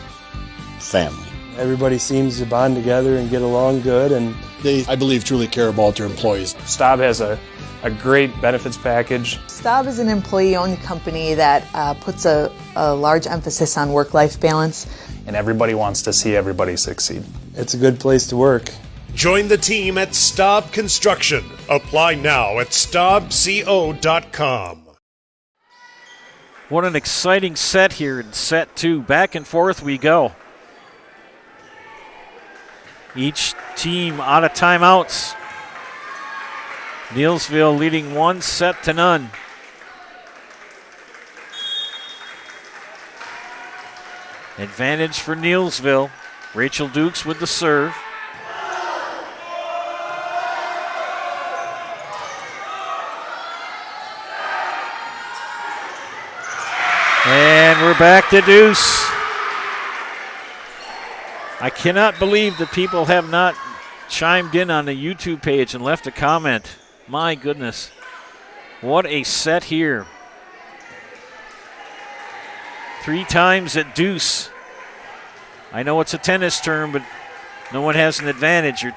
family. Everybody seems to bond together and get along good, and they, I believe, truly care about their employees. Staub has a a great benefits package. Staub is an employee-owned company that puts a large emphasis on work-life balance. And everybody wants to see everybody succeed. It's a good place to work. Join the team at Staub Construction. Apply now at staubco.com. What an exciting set here in set 2. Back and forth we go. Each team out of timeouts. Neillsville leading 1-0. Advantage for Neillsville. Rachel Dukes with the serve. And we're back to deuce. I cannot believe that people have not chimed in on the YouTube page and left a comment. My goodness. What a set here. 3 times at deuce. I know it's a tennis term, but no one has an advantage. You're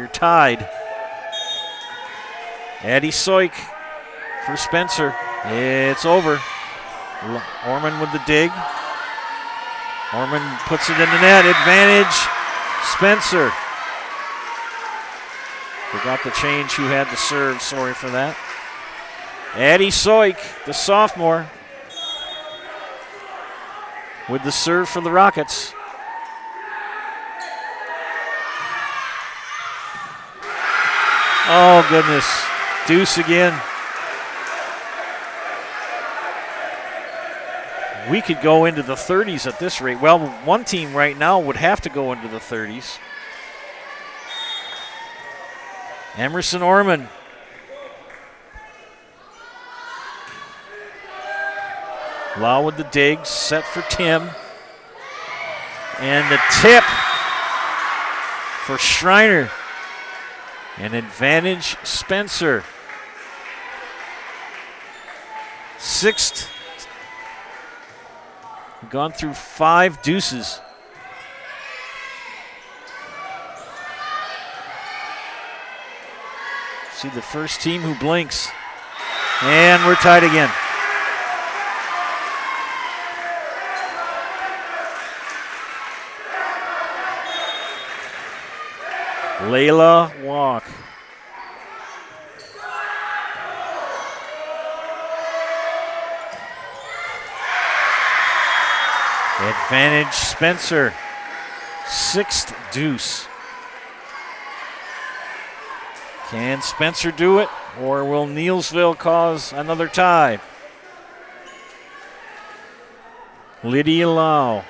tied. Addie Soik for Spencer. It's over. Orman with the dig. Orman puts it in the net. Advantage, Spencer. Forgot to change who had the serve. Sorry for that. Addie Soik, the sophomore, with the serve for the Rockets. Oh, goodness. Deuce again. We could go into the 30s at this rate. Well, one team right now would have to go into the 30s. Emerson Orman. Lau with the dig, set for Tim. And the tip for Schreiner. An advantage, Spencer. 6th. Gone through 5 deuces. See the first team who blinks. And we're tied again. Layla Walk. Advantage Spencer. 6th deuce. Can Spencer do it, or will Neillsville cause another tie? Lydia Lau.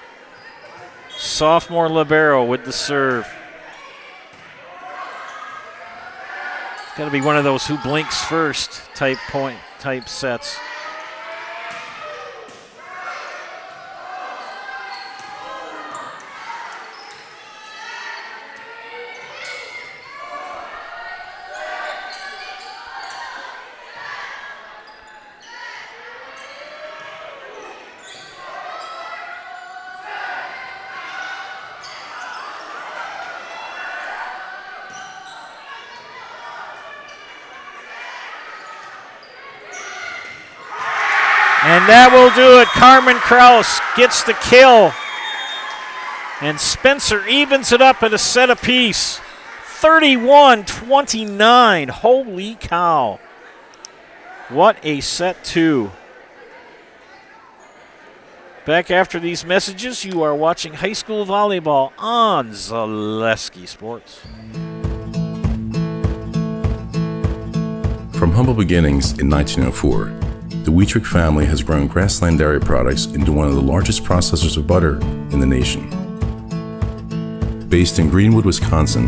Sophomore libero with the serve. It's got to be one of those who blinks first type sets. And that will do it. Carmen Kraus gets the kill. And Spencer evens it up at a set apiece. 31-29. Holy cow. What a set 2. Back after these messages, you are watching high school volleyball on Zaleski Sports. From humble beginnings in 1904, the Wietrich family has grown Grassland Dairy Products into one of the largest processors of butter in the nation. Based in Greenwood, Wisconsin,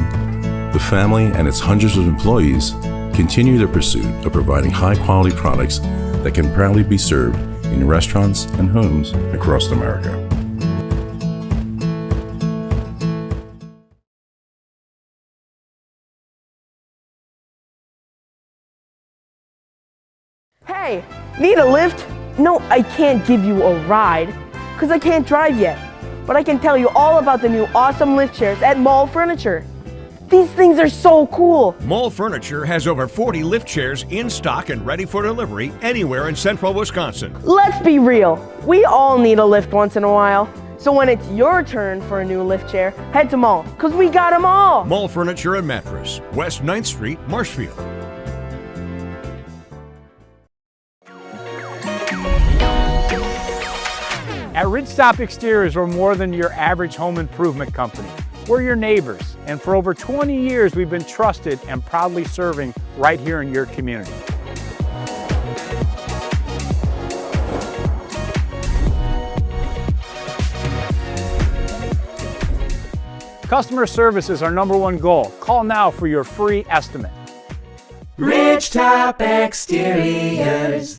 the family and its hundreds of employees continue their pursuit of providing high-quality products that can proudly be served in restaurants and homes across America. Hey, need a lift? No, I can't give you a ride because I can't drive yet. But I can tell you all about the new awesome lift chairs at Mall Furniture. These things are so cool. Mole Furniture has over 40 lift chairs in stock and ready for delivery anywhere in central Wisconsin. Let's be real. We all need a lift once in a while. So when it's your turn for a new lift chair, head to Mole, because we got them all. Mole Furniture and Mattress, West 9th Street, Marshfield. At Ridgestop Exteriors, we're more than your average home improvement company. We're your neighbors, and for over 20 years, we've been trusted and proudly serving right here in your community. Customer service is our #1 goal. Call now for your free estimate. Ridgetop Exteriors.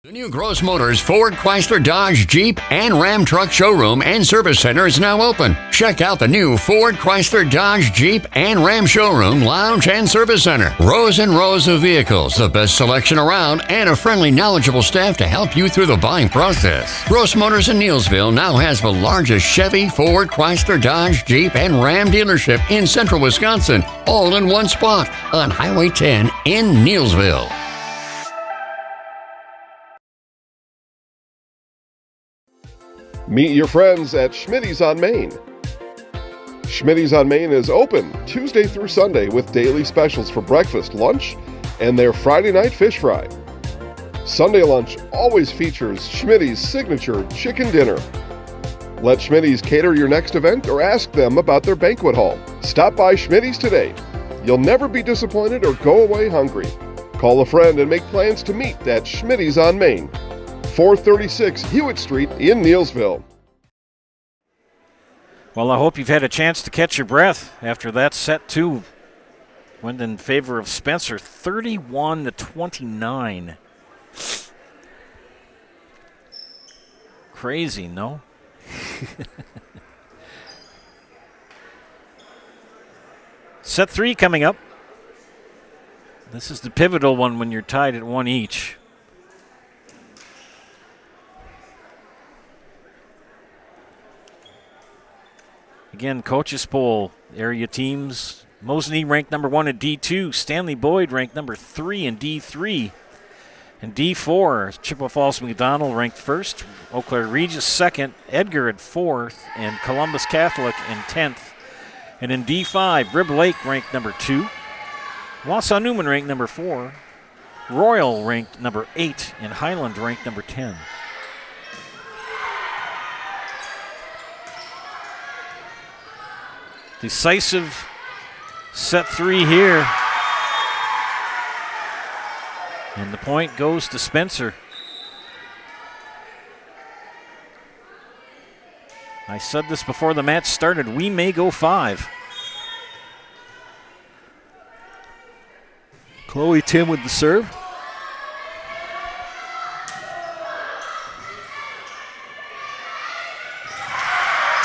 The new Gross Motors Ford, Chrysler, Dodge, Jeep, and Ram Truck Showroom and Service Center is now open. Check out the new Ford, Chrysler, Dodge, Jeep, and Ram Showroom, Lounge, and Service Center. Rows and rows of vehicles, the best selection around, and a friendly, knowledgeable staff to help you through the buying process. Gross Motors in Neillsville now has the largest Chevy, Ford, Chrysler, Dodge, Jeep, and Ram dealership in central Wisconsin, all in one spot on Highway 10 in Neillsville. Meet your friends at Schmitty's on Main. Schmitty's on Main is open Tuesday through Sunday with daily specials for breakfast, lunch, and their Friday night fish fry. Sunday lunch always features Schmitty's signature chicken dinner. Let Schmitty's cater your next event or ask them about their banquet hall. Stop by Schmitty's today. You'll never be disappointed or go away hungry. Call a friend and make plans to meet at Schmitty's on Main, 436 Hewitt Street in Neillsville. Well, I hope you've had a chance to catch your breath after that set 2. Went in favor of Spencer, 31-29. Crazy, no? Set 3 coming up. This is the pivotal one when you're tied at 1 each. Again, coaches poll, area teams. Mosinee ranked #1 in D2. Stanley Boyd ranked #3 in D3. In D4, Chippewa Falls McDonald ranked 1st. Eau Claire Regis 2nd. Edgar at 4th. And Columbus Catholic in 10th. And in D5, Rib Lake ranked #2. Wausau Newman ranked #4. Royal ranked #8. And Highland ranked #10. Decisive set 3 here. And the point goes to Spencer. I said this before the match started. We may go 5. Chloe Tim with the serve.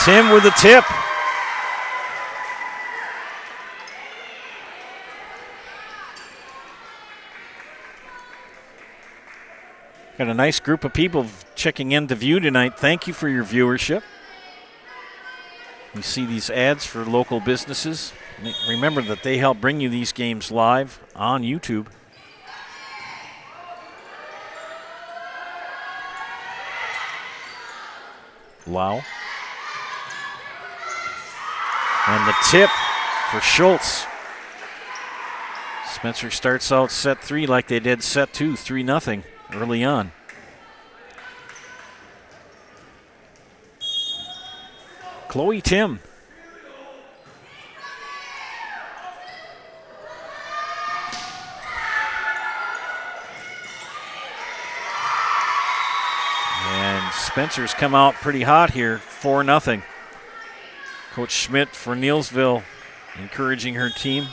Tim with the tip. Got a nice group of people checking in to view tonight. Thank you for your viewership. We see these ads for local businesses. Remember that they help bring you these games live on YouTube. Wow. And the tip for Schultz. Spencer starts out set 3 like they did set 2, 3-0 early on. Chloe Tim. And Spencer's come out pretty hot here, 4-0. Coach Schmidt for Neillsville encouraging her team.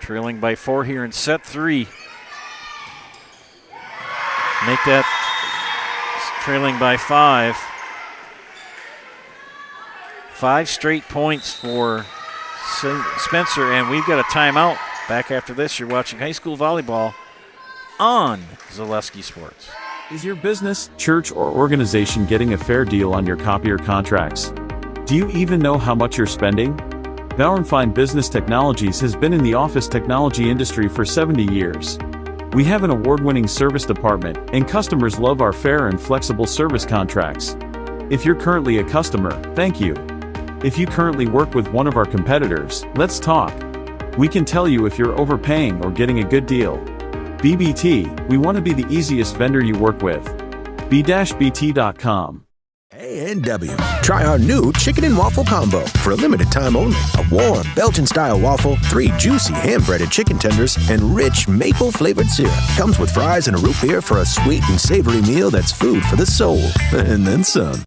Trailing by 4 here in set 3. Make that trailing by 5. 5 straight points for Spencer, and we've got a timeout. Back after this, you're watching high school volleyball on Zaleski Sports. Is your business, church, or organization getting a fair deal on your copier contracts? Do you even know how much you're spending? Bauer & Fine Business Technologies has been in the office technology industry for 70 years. We have an award-winning service department, and customers love our fair and flexible service contracts. If you're currently a customer, thank you. If you currently work with one of our competitors, let's talk. We can tell you if you're overpaying or getting a good deal. BBT, we want to be the easiest vendor you work with. b-bt.com. A&W. Try our new chicken and waffle combo for a limited time only. A warm Belgian-style waffle, 3 juicy hand-breaded chicken tenders, and rich maple-flavored syrup. Comes with fries and a root beer for a sweet and savory meal that's food for the soul. And then some.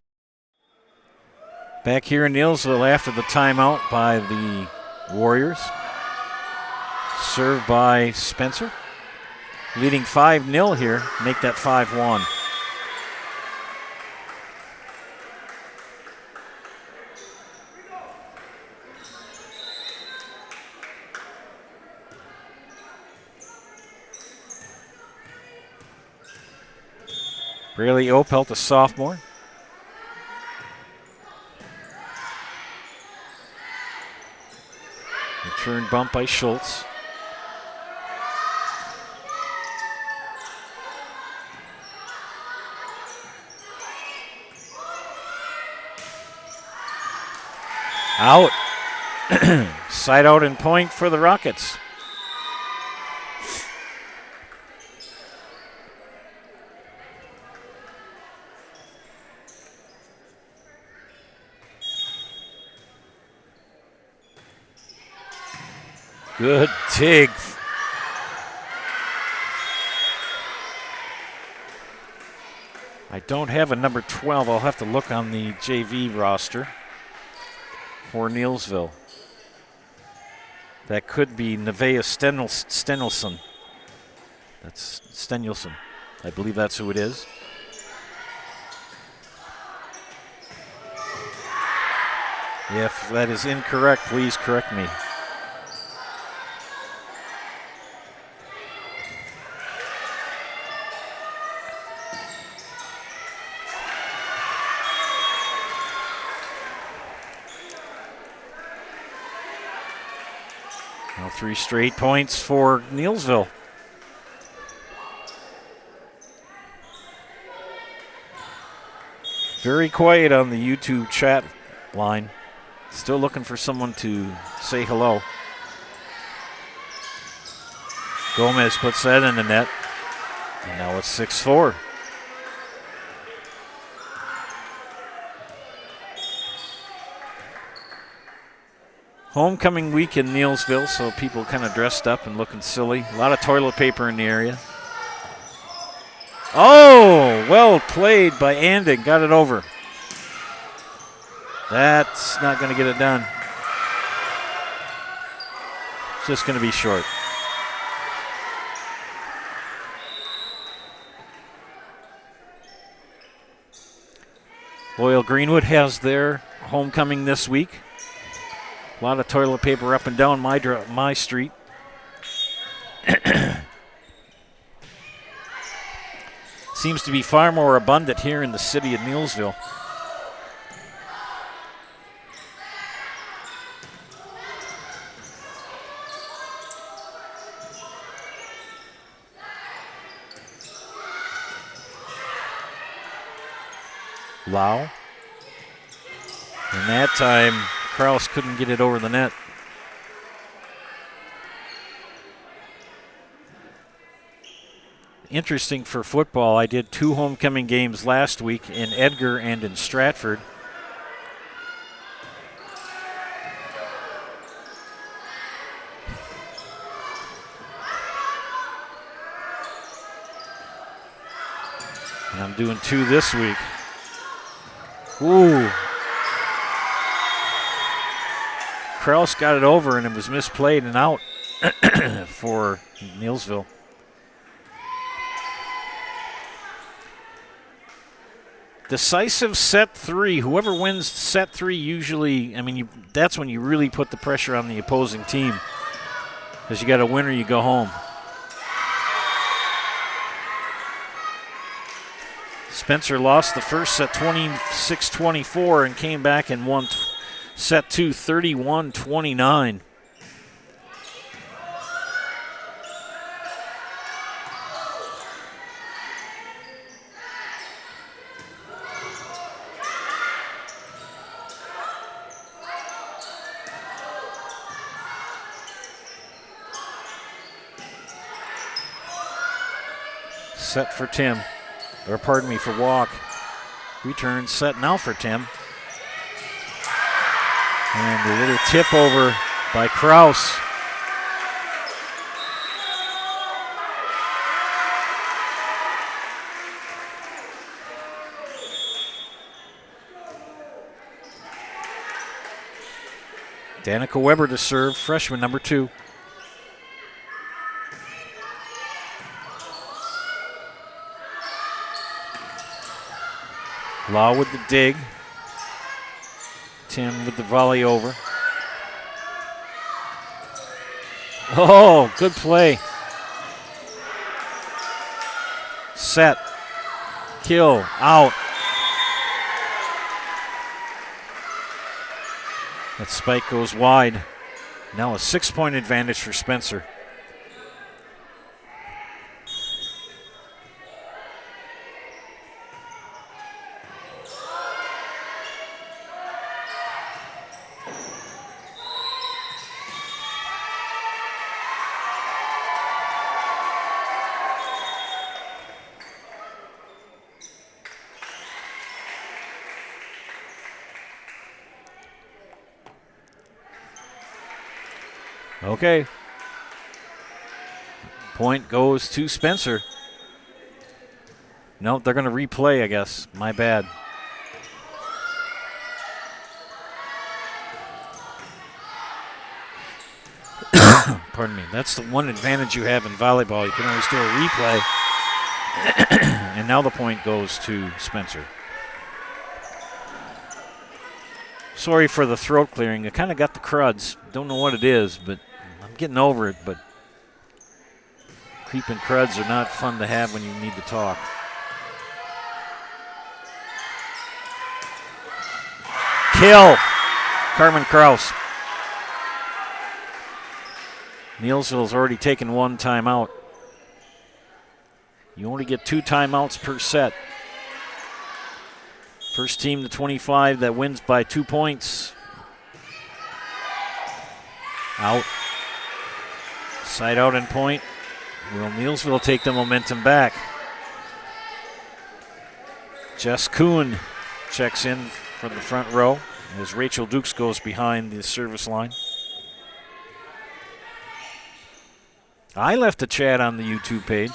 Back here in Neillsville after the timeout by the Warriors. Served by Spencer. Leading 5-0 here. Make that 5-1. Braylee Opelt, a sophomore. Return bump by Schultz. Out. Side out and point for the Rockets. Good dig. I don't have a number 12. I'll have to look on the JV roster for Neillsville. That could be Nevaeh Stenelson. That's Stenelson. I believe that's who it is. If that is incorrect, please correct me. Now 3 straight points for Neillsville. Very quiet on the YouTube chat line. Still looking for someone to say hello. Gomez puts that in the net. And now it's 6-4. Homecoming week in Neillsville, so people kind of dressed up and looking silly. A lot of toilet paper in the area. Oh, well played by Anding. Got it over. That's not going to get it done. It's just going to be short. Loyal Greenwood has their homecoming this week. A lot of toilet paper up and down my street. Seems to be far more abundant here in the city of Neillsville. Lau. And that time, Kraus couldn't get it over the net. Interesting for football, I did 2 homecoming games last week in Edgar and in Stratford. And I'm doing 2 this week. Ooh. Kraus got it over and it was misplayed and out for Neillsville. Decisive set 3. Whoever wins set 3 usually, that's when you really put the pressure on the opposing team. Because you got to win or you go home. Spencer lost the first set 26-24 and came back and won Set 2, 31-29. Set for Tim, or pardon me, for Walk. Return set now for Tim. And a little tip over by Kraus. Danica Weber to serve, freshman number 2. Law with the dig. Tim with the volley over. Oh, good play. Set. Kill. Out. That spike goes wide. Now a 6-point advantage for Spencer. Okay. Point goes to Spencer. No, they're going to replay, I guess. My bad. Pardon me. That's the one advantage you have in volleyball. You can always do a replay. And now the point goes to Spencer. Sorry for the throat clearing. I kind of got the cruds. Don't know what it is, but I'm getting over it. But creeping cruds are not fun to have when you need to talk. Kill. Carmen Kraus. Neillsville's already taken 1 timeout. You only get 2 timeouts per set. First team to 25 that wins by 2 points. Out. Side out and point. Will Neillsville take the momentum back? Jess Kuhn checks in from the front row as Rachel Dukes goes behind the service line. I left a chat on the YouTube page.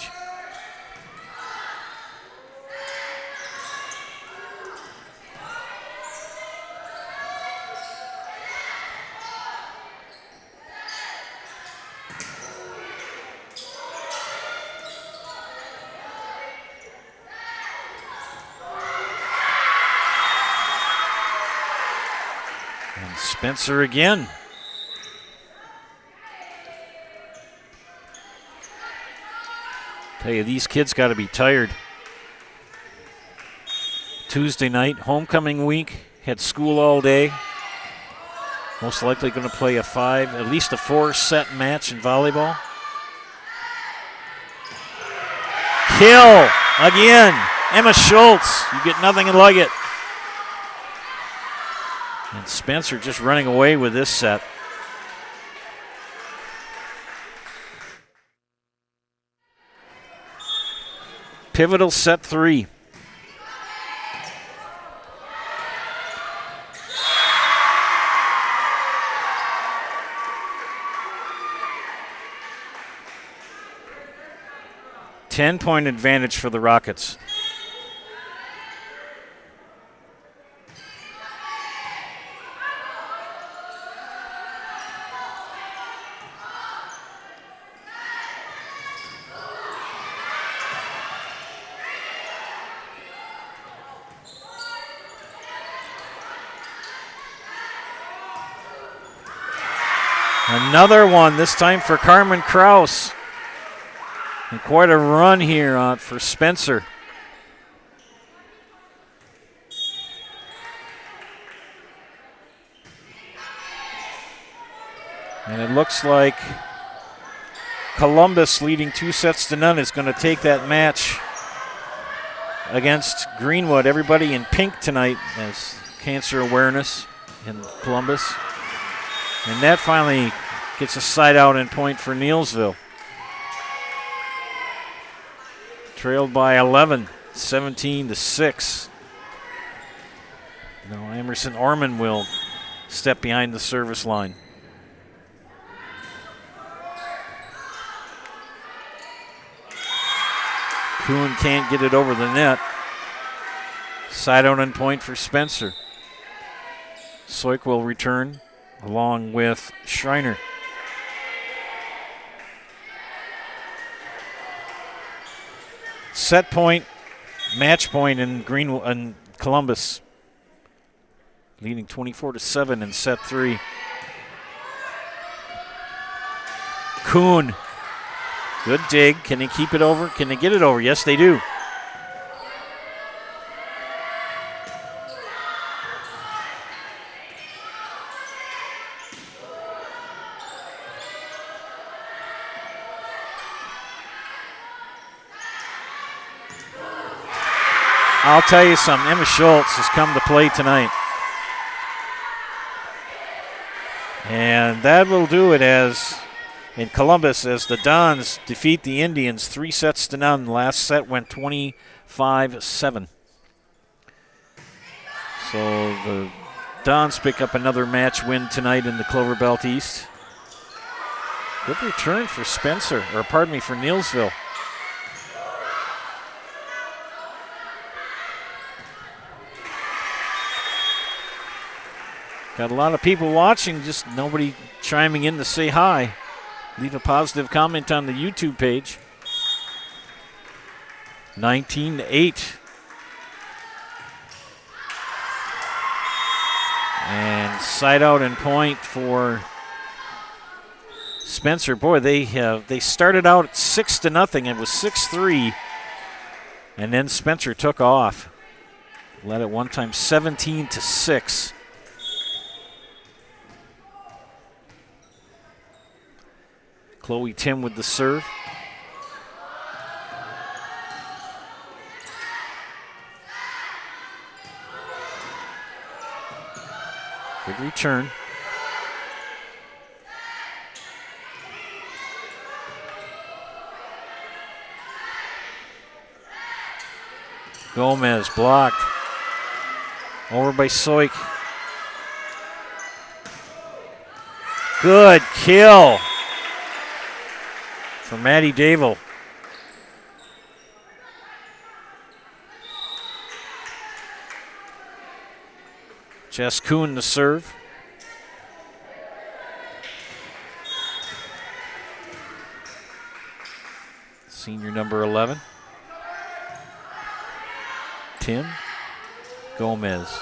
And Spencer again. Tell you, these kids got to be tired. Tuesday night, homecoming week, had school all day. Most likely going to play at least a 4-set match in volleyball. Kill again. Emma Schultz, you get nothing like it. And Spencer just running away with this set. Pivotal set 3. Ten-point advantage for the Rockets. Another one, this time for Carmen Kraus. And quite a run here for Spencer. And it looks like Columbus, leading 2-0, is going to take that match against Greenwood. Everybody in pink tonight as cancer awareness in Columbus. And that finally gets a side out and point for Neillsville. Trailed by 11, 17-6. Now Emerson Orman will step behind the service line. Kuhn can't get it over the net. Side out and point for Spencer. Soik will return along with Schreiner. Set point, match point in Greenwood and Columbus, leading 24-7 in set 3. Kuhn, good dig. Can they keep it over? Can they get it over? Yes, they do. I'll tell you something, Emma Schultz has come to play tonight. And that will do it as in Columbus as the Dons defeat the Indians 3-0. Last set went 25-7. So the Dons pick up another match win tonight in the Clover Belt East. Good return for Spencer, or pardon me, for Neillsville. Got a lot of people watching, just nobody chiming in to say hi. Leave a positive comment on the YouTube page. 19-8. And side out and point for Spencer. Boy, they started out at 6-0. It was 6-3. And then Spencer took off. Led at one time 17-6. Chloe Tim with the serve. Good return. Gomez blocked. Over by Soik. Good kill for Maddie Dable. Jess Kuhn to serve. Senior number 11. Tim Gomez.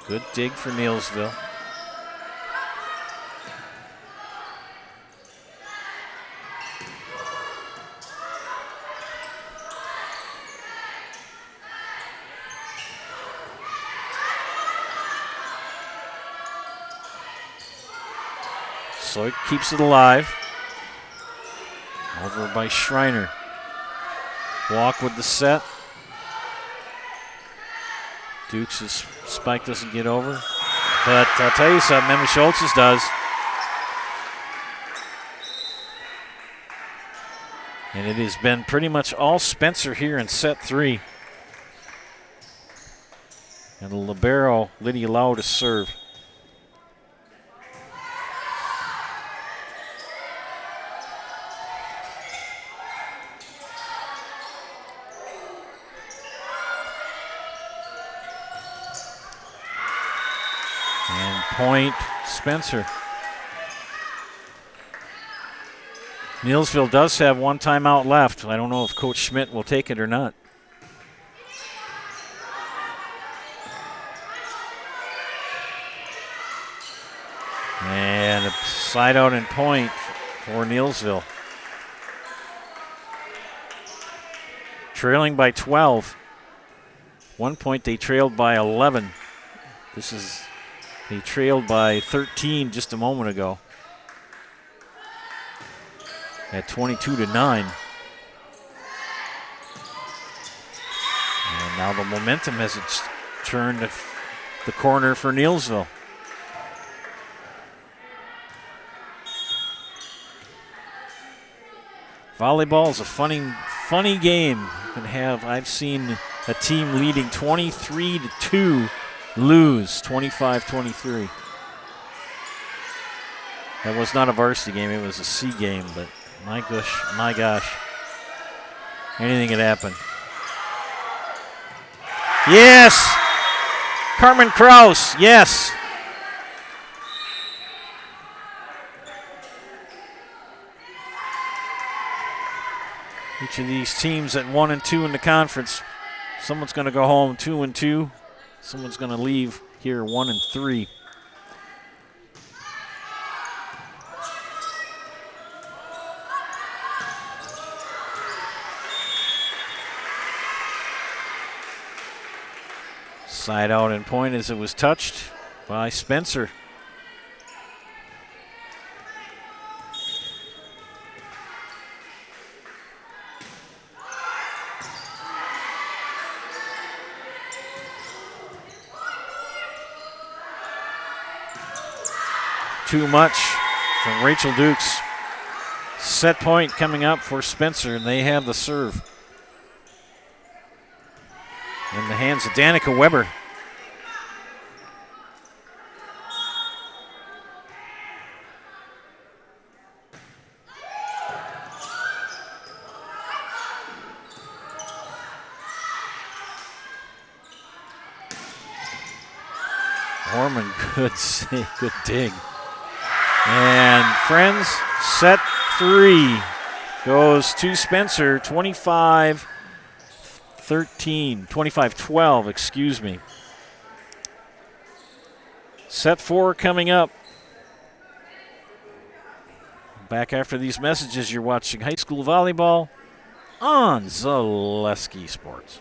Good dig for Neillsville. Soik keeps it alive. Over by Schreiner. Walk with the set. Dukes' spike doesn't get over. But I'll tell you something, Emma Schultz's does. And it has been pretty much all Spencer here in set 3. And the libero, Lydia Lau, to serve. Point Spencer. Neillsville does have one timeout left. I don't know if Coach Schmidt will take it or not. And a side out and point for Neillsville. Trailing by 12. 1 point they trailed by 11. They trailed by 13 just a moment ago. at 22-9. And now the momentum has turned the corner for Neillsville. Volleyball is a funny game. You can have, I've seen a team leading 23-2 lose 25-23. That was not a varsity game, it was a C game, but my gosh, anything could happen. Yes! Carmen Kraus, yes! Each of these teams at 1-2 in the conference, someone's going to go home 2-2. Someone's going to leave here 1-3. Side out and point as it was touched by Spencer. Too much from Rachel Dukes. Set point coming up for Spencer, and they have the serve in the hands of Danica Weber. Horman, good save, good dig. And friends, set 3 goes to Spencer, 25-12, excuse me. Set 4 coming up. Back after these messages, you're watching high school volleyball on Zaleski Sports.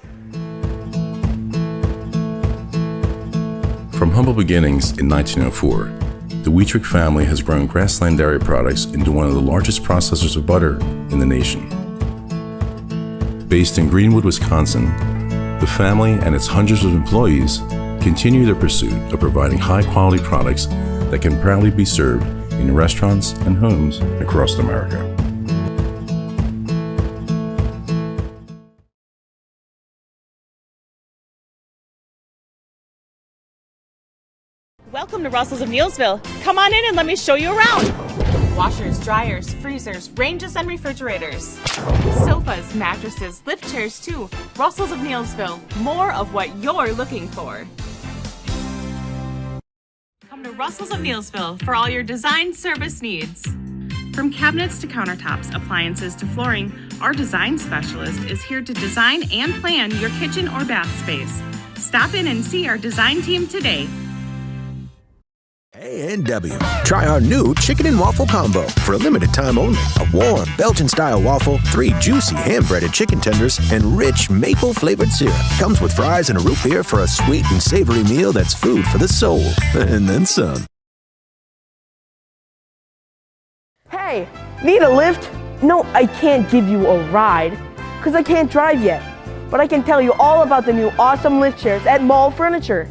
From humble beginnings in 1904, the Wietrich family has grown Grassland Dairy Products into one of the largest processors of butter in the nation. Based in Greenwood, Wisconsin, the family and its hundreds of employees continue their pursuit of providing high-quality products that can proudly be served in restaurants and homes across America. Welcome to Russell's of Neillsville. Come on in and let me show you around. Washers, dryers, freezers, ranges, and refrigerators. Sofas, mattresses, lift chairs too. Russell's of Neillsville. More of what you're looking for. Come to Russell's of Neillsville for all your design service needs. From cabinets to countertops, appliances to flooring, our design specialist is here to design and plan your kitchen or bath space. Stop in and see our design team today. A&W. Try our new chicken and waffle combo for a limited time only. A warm Belgian-style waffle, 3 juicy hand-breaded chicken tenders, and rich maple-flavored syrup. Comes with fries and a root beer for a sweet and savory meal that's food for the soul. And then some. Hey, need a lift? No, I can't give you a ride, because I can't drive yet. But I can tell you all about the new awesome lift chairs at Mall Furniture.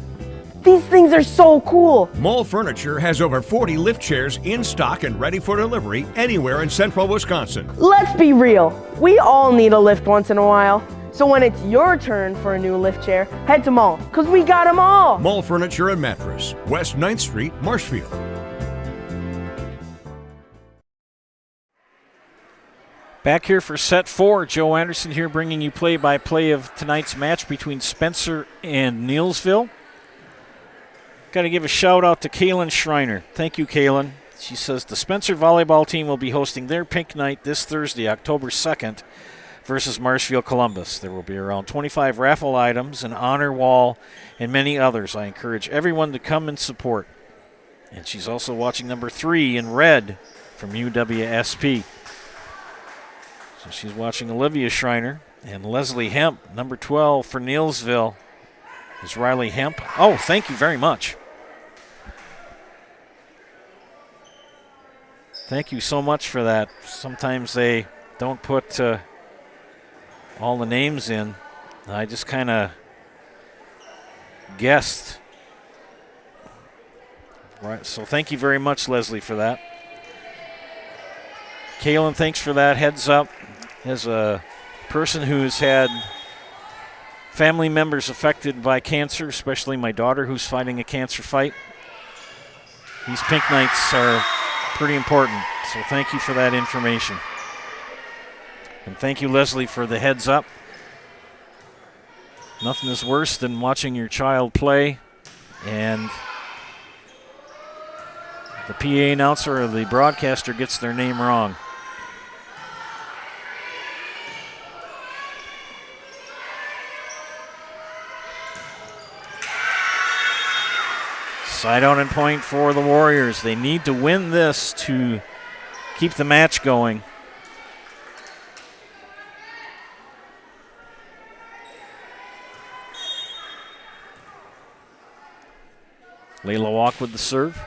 These things are so cool. Mall Furniture has over 40 lift chairs in stock and ready for delivery anywhere in central Wisconsin. Let's be real. We all need a lift once in a while. So when it's your turn for a new lift chair, head to Mall, because we got them all. Mall Furniture and Mattress, West 9th Street, Marshfield. Back here for set 4, Joe Anderson here bringing you play-by-play of tonight's match between Spencer and Neillsville. Got to give a shout out to Kaylin Schreiner. Thank you, Kaylin. She says the Spencer volleyball team will be hosting their pink night this Thursday, October 2nd, versus Marshfield Columbus. There will be around 25 raffle items, an honor wall, and many others. I encourage everyone to come and support. And she's also watching number 3 in red from UWSP. So she's watching Olivia Schreiner and Leslie Hemp, number 12 for Neillsville. Is Riley Hemp? Oh, thank you very much. Thank you so much for that. Sometimes they don't put all the names in. I just kind of guessed. Right, so thank you very much, Leslie, for that. Kaylin, thanks for that heads up. As a person who's had family members affected by cancer, especially my daughter who's fighting a cancer fight, these pink nights are pretty important. So thank you for that information. And thank you, Leslie, for the heads up. Nothing is worse than watching your child play and the PA announcer or the broadcaster gets their name wrong. Side out and point for the Warriors. They need to win this to keep the match going. Layla Walk with the serve.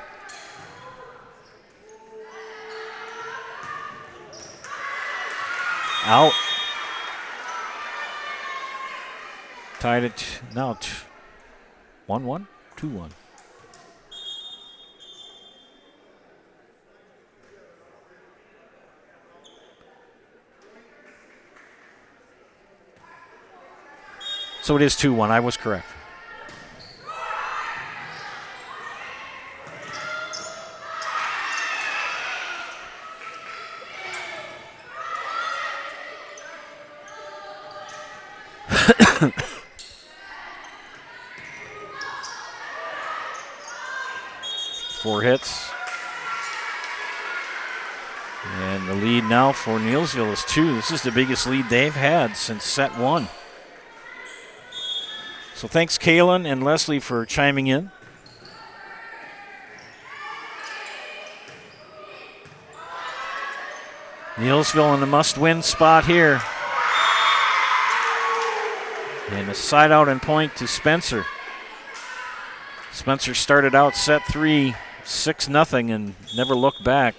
Out. Tied it now 1-1, 2-1. So it is 2-1. I was correct. Four hits. And the lead now for Neillsville is 2. This is the biggest lead they've had since set 1. So thanks, Kaylin and Leslie, for chiming in. Neillsville in a must-win spot here. And a side out and point to Spencer. Spencer started out set 3, 6-0 and never looked back.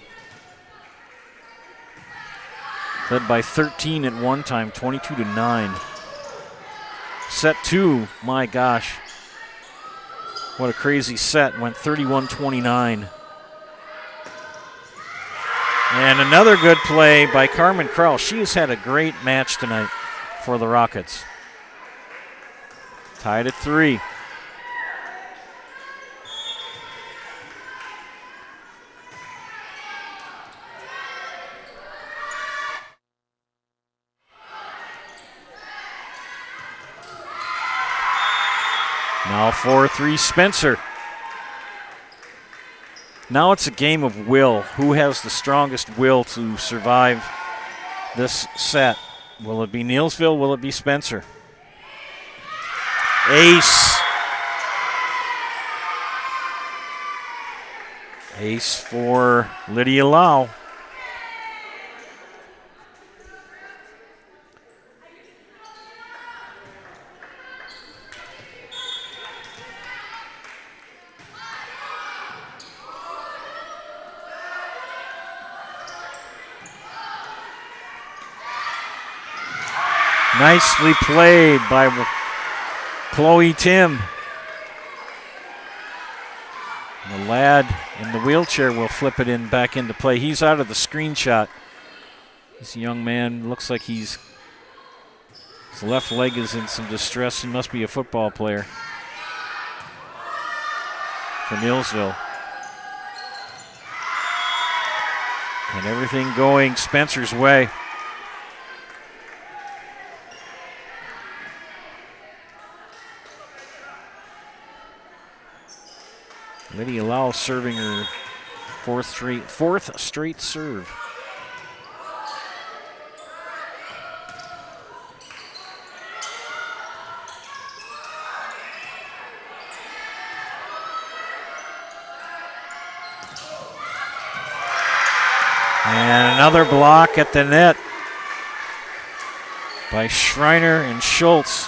Led by 13 at one time, 22-9. Set 2, my gosh. What a crazy set, went 31-29. And another good play by Carmen Krell. She has had a great match tonight for the Rockets. Tied at 3. Now 4-3 Spencer. Now it's a game of will. Who has the strongest will to survive this set? Will it be Neillsville? Will it be Spencer? Ace. Ace for Lydia Lau. Nicely played by Chloe Tim. The lad in the wheelchair will flip it in back into play. He's out of the screenshot. This young man looks like his left leg is in some distress. He must be a football player for Neillsville. And everything going Spencer's way. Lydia Lau serving her fourth straight serve. And another block at the net by Schreiner and Schultz.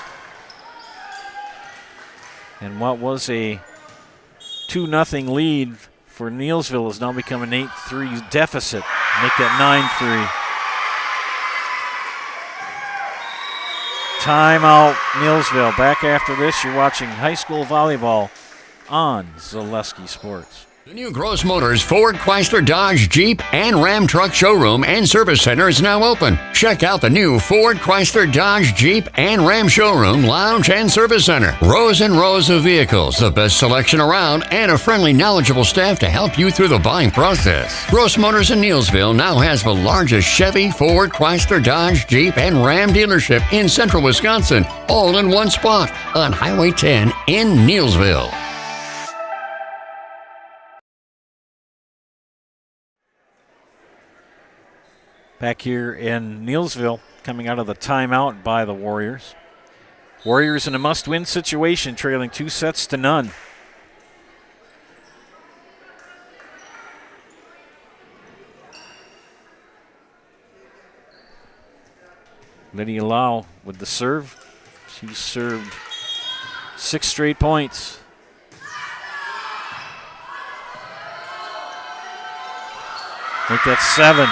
And what was a 2-0 lead for Neillsville has now become an 8-3 deficit. Make that 9-3. Timeout, Neillsville. Back after this, you're watching high school volleyball on Zaleski Sports. The new Gross Motors Ford, Chrysler, Dodge, Jeep, and Ram Truck Showroom and Service Center is now open. Check out the new Ford, Chrysler, Dodge, Jeep, and Ram Showroom, Lounge, and Service Center. Rows and rows of vehicles, the best selection around, and a friendly, knowledgeable staff to help you through the buying process. Gross Motors in Neillsville now has the largest Chevy, Ford, Chrysler, Dodge, Jeep, and Ram dealership in central Wisconsin, all in one spot on Highway 10 in Neillsville. Back here in Neillsville, coming out of the timeout by the Warriors. Warriors in a must-win situation, trailing 2-0. Lydia Lau with the serve. She's served 6 straight points. Make that 7.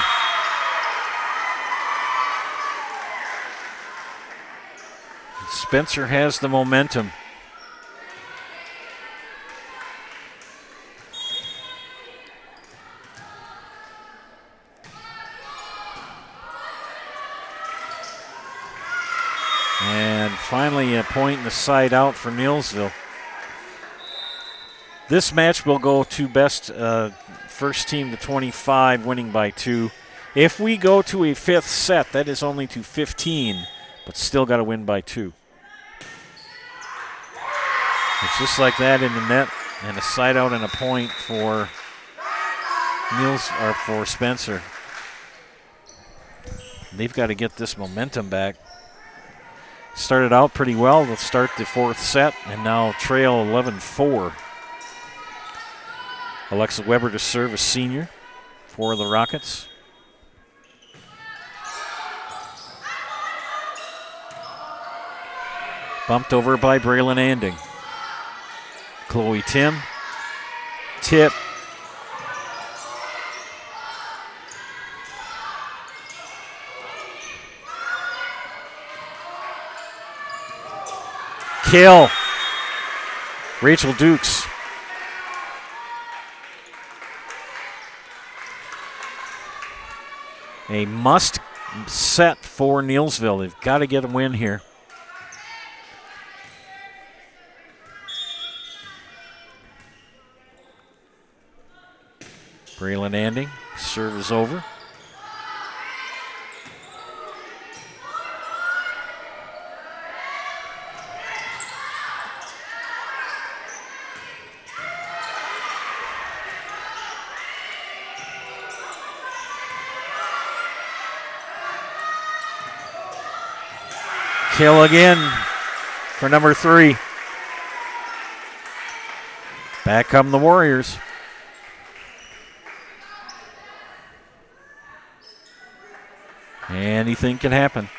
Spencer has the momentum. And finally a point in the side out for Neillsville. This match will go to best first team to 25, winning by 2. If we go to a 5th set, that is only to 15, but still got to win by 2. It's just like that in the net, and a side out and a point for for Spencer. They've got to get this momentum back. Started out pretty well. They'll start the 4th set and now trail 11-4. Alexa Weber to serve, a senior for the Rockets. Bumped over by Braylon Anding. Chloe Tim, tip. Kill. Rachel Dukes. A must set for Neillsville. They've got to get a win here. Braylon Anding, serve is over. Kill again for number 3. Back come the Warriors. Anything can happen.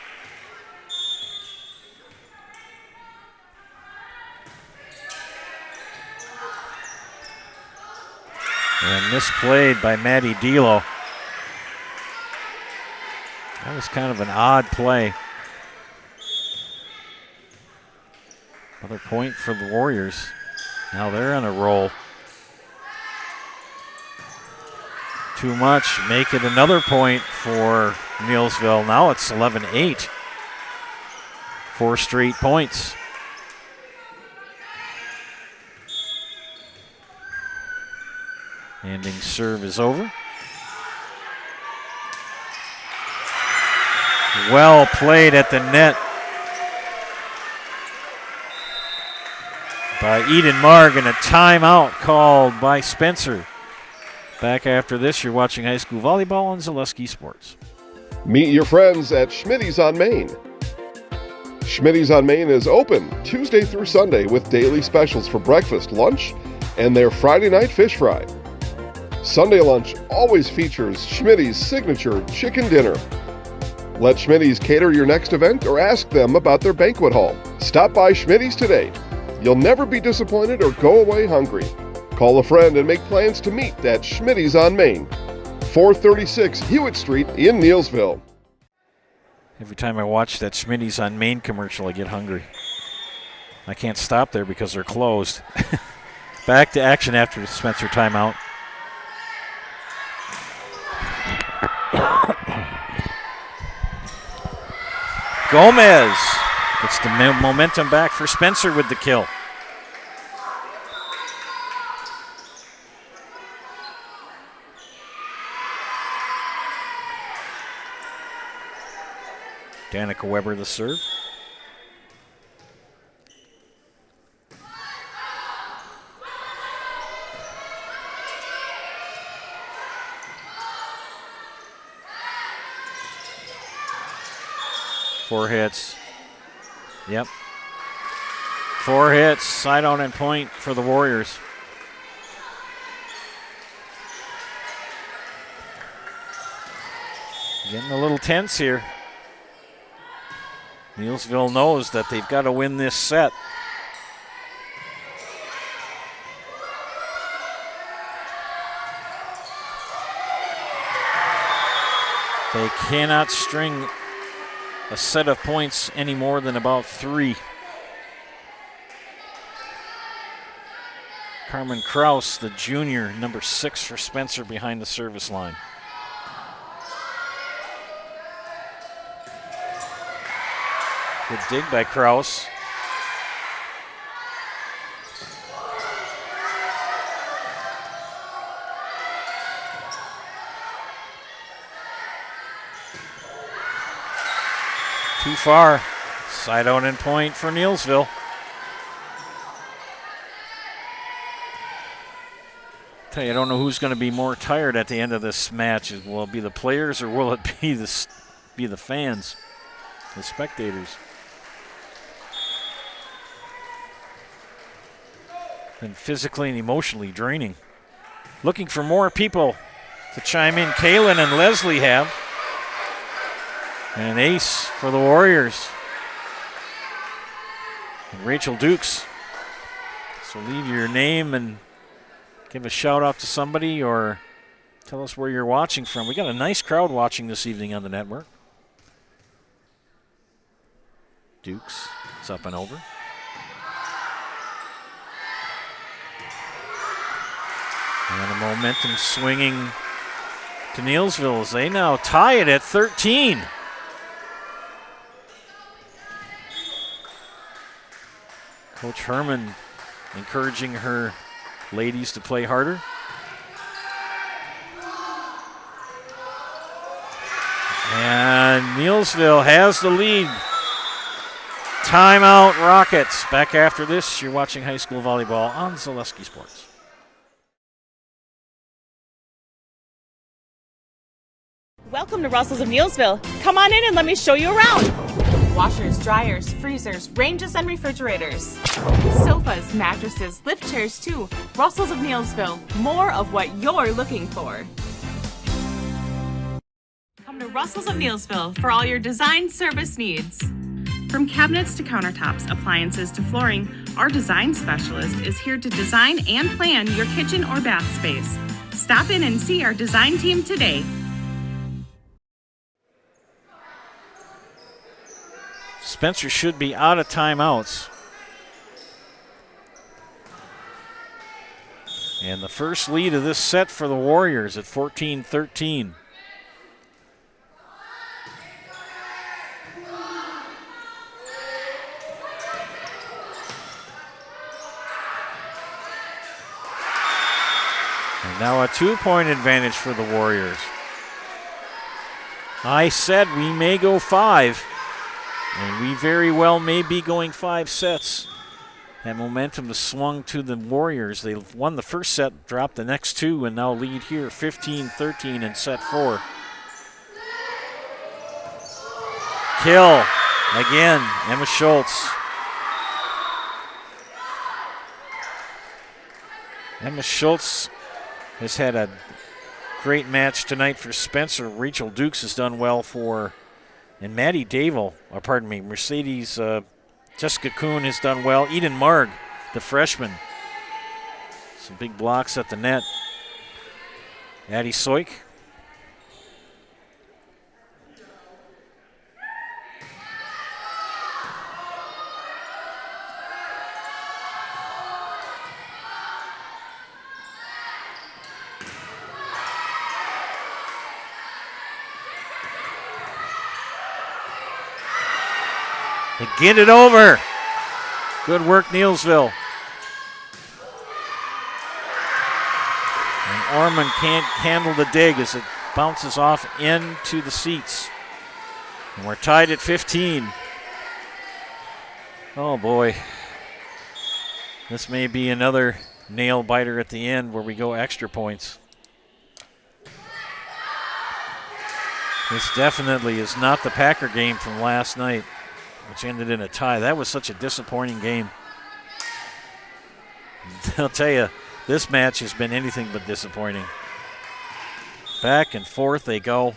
And misplayed by Maddie Delo. That was kind of an odd play. Another point for the Warriors. Now they're on a roll. Too much. Make it another point for Neillsville. Now it's 11-8. 4 straight points. Anding's serve is over. Well played at the net by Eden Marg, and a timeout called by Spencer. Back after this, you're watching high school volleyball on Zaleski Sports. Meet your friends at Schmitty's on Main. Schmitty's on Main is open Tuesday through Sunday with daily specials for breakfast, lunch, and their Friday night fish fry. Sunday lunch always features Schmitty's signature chicken dinner. Let Schmitty's cater your next event or ask them about their banquet hall. Stop by Schmitty's today. You'll never be disappointed or go away hungry. Call a friend and make plans to meet at Schmitty's on Main, 436 Hewitt Street in Neillsville. Every time I watch that Schmitty's on Main commercial, I get hungry. I can't stop there because they're closed. Back to action after the Spencer timeout. Gomez gets the momentum back for Spencer with the kill. Danica Weber the serve. Four hits. Yep. 4 hits. Side on and point for the Warriors. Getting a little tense here. Neillsville knows that they've got to win this set. They cannot string a set of points any more than about 3. Carmen Kraus, the junior, number 6 for Spencer behind the service line. Good dig by Kraus. Too far. Side out and point for Neillsville. Tell you, I don't know who's going to be more tired at the end of this match. Will it be the players or will it be the fans, the spectators? Been physically and emotionally draining. Looking for more people to chime in. Kaylin and Leslie have. And an ace for the Warriors. And Rachel Dukes. So leave your name and give a shout out to somebody or tell us where you're watching from. We got a nice crowd watching this evening on the network. Dukes, it's up and over. And the momentum swinging to Neillsville as they now tie it at 13. Coach Herman encouraging her ladies to play harder. And Neillsville has the lead. Timeout Rockets. Back after this, you're watching high school volleyball on Zaleski Sports. Welcome to Russell's of Neillsville. Come on in and let me show you around. Washers, dryers, freezers, ranges, and refrigerators. Sofas, mattresses, lift chairs too. Russell's of Neillsville. More of what you're looking for. Come to Russell's of Neillsville for all your design service needs. From cabinets to countertops, appliances to flooring, our design specialist is here to design and plan your kitchen or bath space. Stop in and see our design team today. Spencer should be out of timeouts. And the first lead of this set for the Warriors at 14-13. And now a 2-point advantage for the Warriors. I said we may go 5. And we very well may be going 5 sets. That momentum has swung to the Warriors. They won the first set, dropped the next 2, and now lead here 15-13 in set 4. Kill again, Emma Schultz. Emma Schultz has had a great match tonight for Spencer. Rachel Dukes has done well for. And Maddie Dable, Mercedes, Jessica Kuhn has done well. Eden Marg, the freshman. Some big blocks at the net. Addie Soik. They get it over. Good work, Neillsville. And Ormond can't handle the dig as it bounces off into the seats. And we're tied at 15. Oh boy. This may be another nail biter at the end where we go extra points. This definitely is not the Packer game from last night, which ended in a tie. That was such a disappointing game. I'll tell you, this match has been anything but disappointing. Back and forth they go.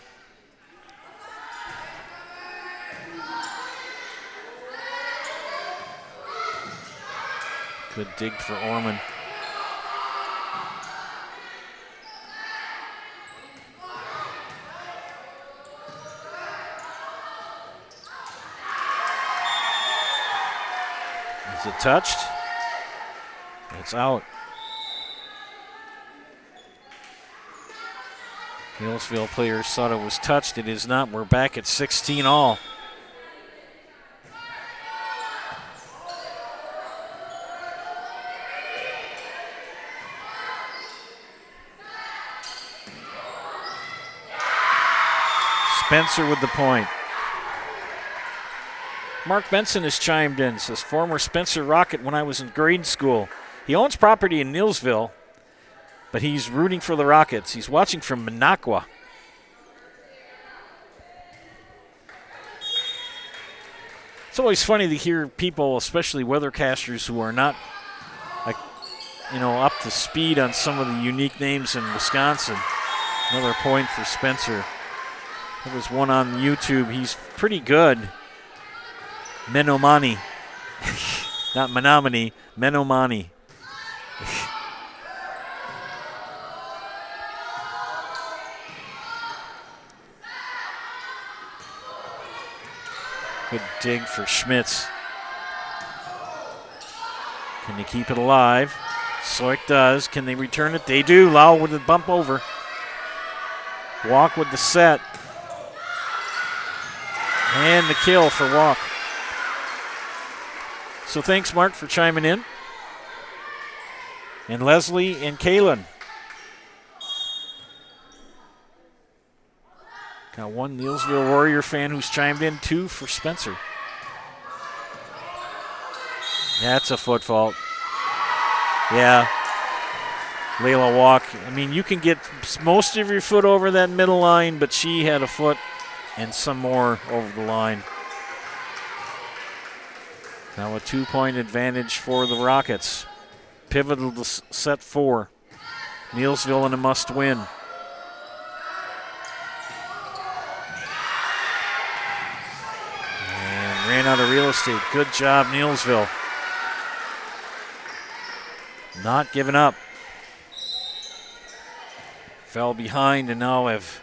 Good dig for Ormond. Is it touched? It's out. Neillsville players thought it was touched. It is not. We're back at 16 all. Spencer with the point. Mark Benson has chimed in, says, former Spencer Rocket when I was in grade school. He owns property in Neillsville, but he's rooting for the Rockets. He's watching from Minocqua. It's always funny to hear people, especially weathercasters, who are not, like, up to speed on some of the unique names in Wisconsin. Another point for Spencer. There was one on YouTube. He's pretty good. Menomani. Not Menominee, Menomani. Good dig for Schmitz. Can they keep it alive? Soik does. Can they return it? They do. Lau with the bump over. Walk with the set. And the kill for Walk. So thanks, Mark, for chiming in. And Leslie and Kalen. Got one Neillsville Warrior fan who's chimed in, two for Spencer. That's a foot fault. Yeah. Layla Walk. I mean, you can get most of your foot over that middle line, but she had a foot and some more over the line. Now a 2-point advantage for the Rockets. Pivotal to set 4. Neillsville in a must win. And ran out of real estate. Good job, Neillsville. Not giving up. Fell behind and now have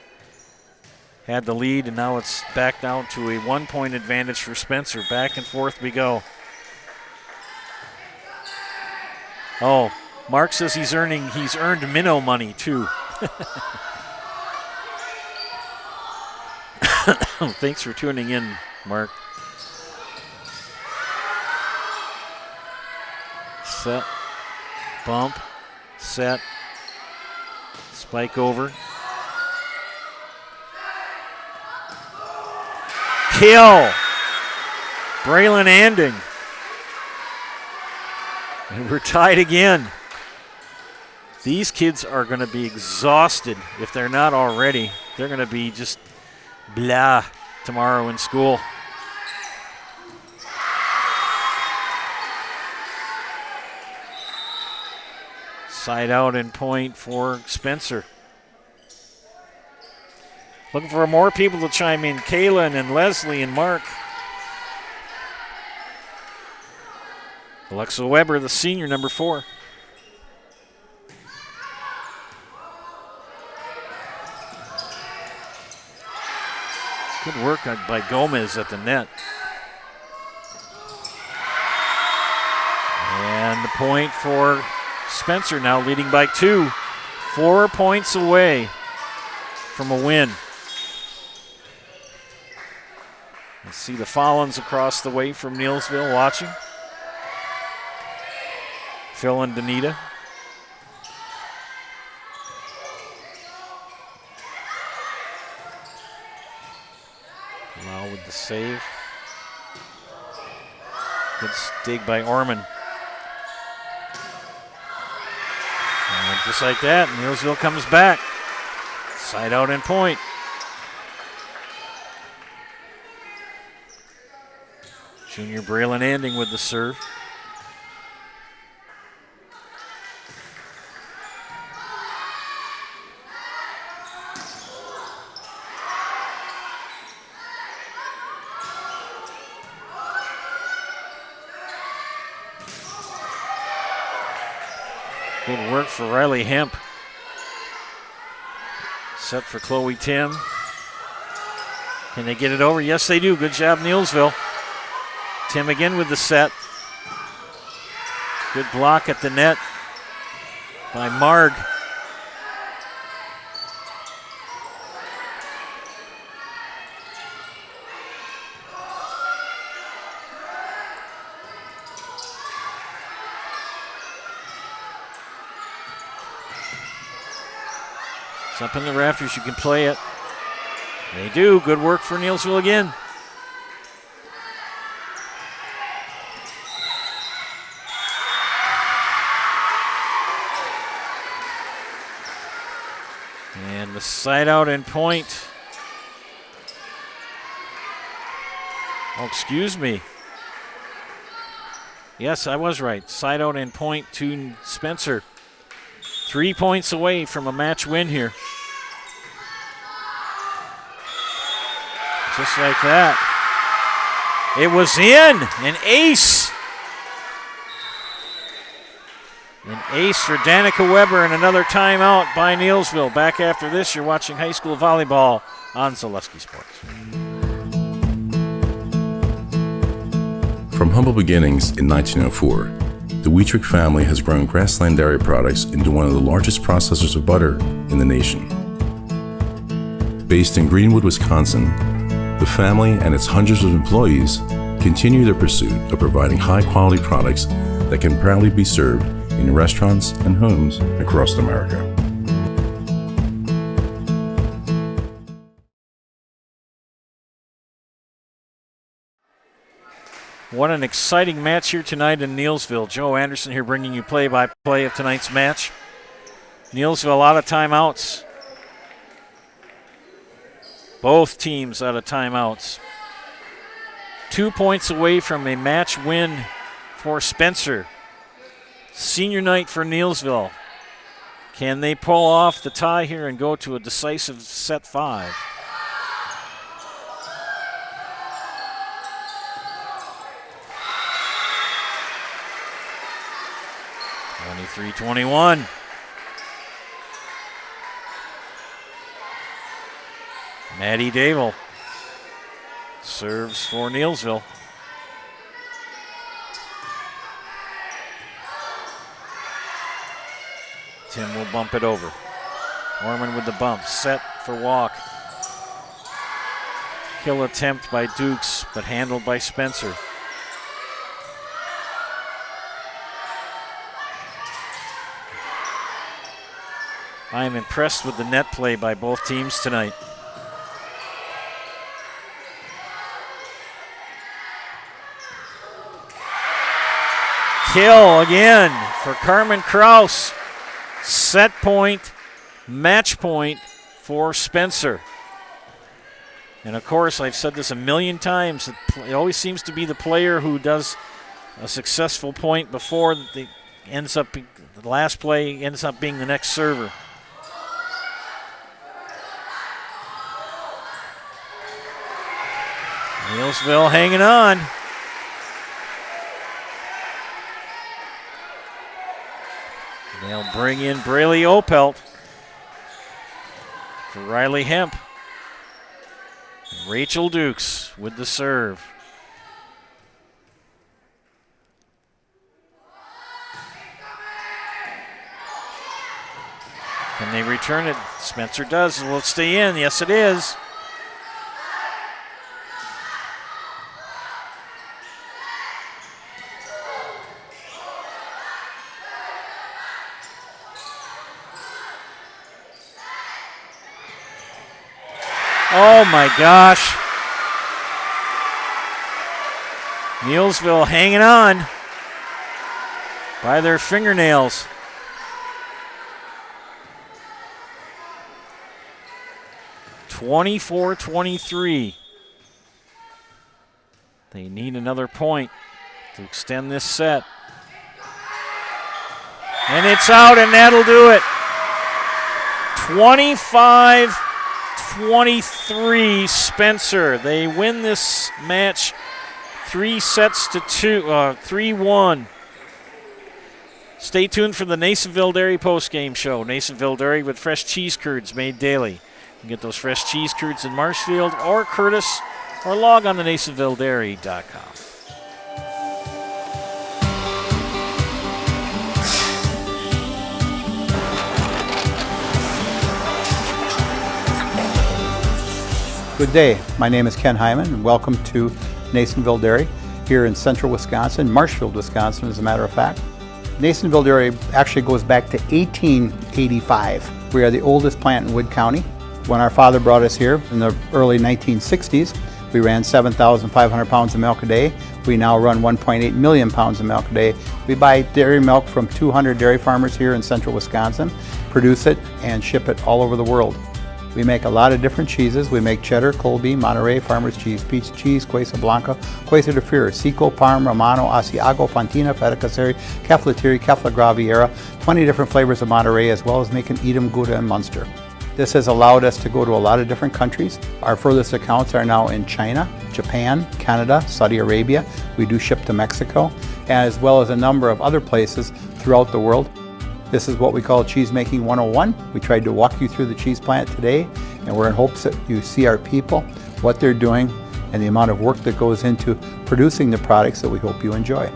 had the lead, and now it's back down to a 1-point advantage for Spencer. Back and forth we go. Oh, Mark says he's earned minnow money too. Thanks for tuning in, Mark. Set, bump, set, spike over. Kill. Braylon Anding. And we're tied again. These kids are going to be exhausted if they're not already. They're going to be just blah tomorrow in school. Side out and point for Spencer. Looking for more people to chime in. Kaylin and Leslie and Mark. Alexa Weber, the senior, number 4. Good work by Gomez at the net. And the point for Spencer, now leading by 2. 4 points away from a win. Let's see the Follins across the way from Neillsville watching. Phil and Danita. Lau with the save. Good dig by Orman. And just like that, Neillsville comes back. Side out and point. Junior Braylon Anding with the serve. Good work for Riley Hemp. Set for Chloe Tim. Can they get it over? Yes, they do. Good job, Neillsville. Tim again with the set. Good block at the net by Marg. It's up in the rafters. You can play it. They do. Good work for Neillsville again. And the side out and point. Oh, excuse me. Yes, I was right. Side out and point to Spencer. 3 points away from a match win here. Just like that. It was in. An ace. An ace for Danica Weber and another timeout by Neillsville. Back after this, you're watching high school volleyball on Zaleski Sports. From humble beginnings in 1904, the Wietrich family has grown Grassland Dairy Products into one of the largest processors of butter in the nation. Based in Greenwood, Wisconsin, the family and its hundreds of employees continue their pursuit of providing high-quality products that can proudly be served in restaurants and homes across America. What an exciting match here tonight in Neillsville. Joe Anderson here bringing you play-by-play of tonight's match. Neillsville out of timeouts. Both teams out of timeouts. 2 points away from a match win for Spencer. Senior night for Neillsville. Can they pull off the tie here and go to a decisive set 5? (23-21). Maddie Dable serves for Neillsville. Tim will bump it over. Orman with the bump, set for walk. Kill attempt by Dukes, but handled by Spencer. I am impressed with the net play by both teams tonight. Kill again for Carmen Kraus. Set point, match point for Spencer. And of course, I've said this a million times, it always seems to be the player who does a successful point before the last play ends up being the next server. Neillsville hanging on. They'll bring in Braylee Opelt for Riley Hemp. Rachel Dukes with the serve. Can they return it? Spencer does. Will it stay in? Yes, it is. Oh my gosh. Neillsville hanging on by their fingernails. (24-23). They need another point to extend this set. And it's out, and that'll do it. 25-23 Spencer. They win this match 3-1. Stay tuned for the Neillsville Dairy postgame show. Neillsville Dairy with fresh cheese curds made daily. You can get those fresh cheese curds in Marshfield or Curtis, or log on to NeillsvilleDairy.com. Good day. My name is Ken Hyman, and welcome to Neillsville Dairy here in central Wisconsin, Marshfield, Wisconsin, as a matter of fact. Neillsville Dairy actually goes back to 1885. We are the oldest plant in Wood County. When our father brought us here in the early 1960s, we ran 7,500 pounds of milk a day. We now run 1.8 million pounds of milk a day. We buy dairy milk from 200 dairy farmers here in central Wisconsin, produce it, and ship it all over the world. We make a lot of different cheeses. We make cheddar, Colby, Monterey, Farmer's Cheese, Peach Cheese, Quesa Blanca, Quesa de Fury, Seco, Parm, Romano, Asiago, Fontina, Feta Caseri, Cefalotiri, Kefla Graviera, 20 different flavors of Monterey, as well as making Edam, Gouda, and Munster. This has allowed us to go to a lot of different countries. Our furthest accounts are now in China, Japan, Canada, Saudi Arabia. We do ship to Mexico, as well as a number of other places throughout the world. This is what we call Cheese Making 101. We tried to walk you through the cheese plant today, and we're in hopes that you see our people, what they're doing, and the amount of work that goes into producing the products that we hope you enjoy.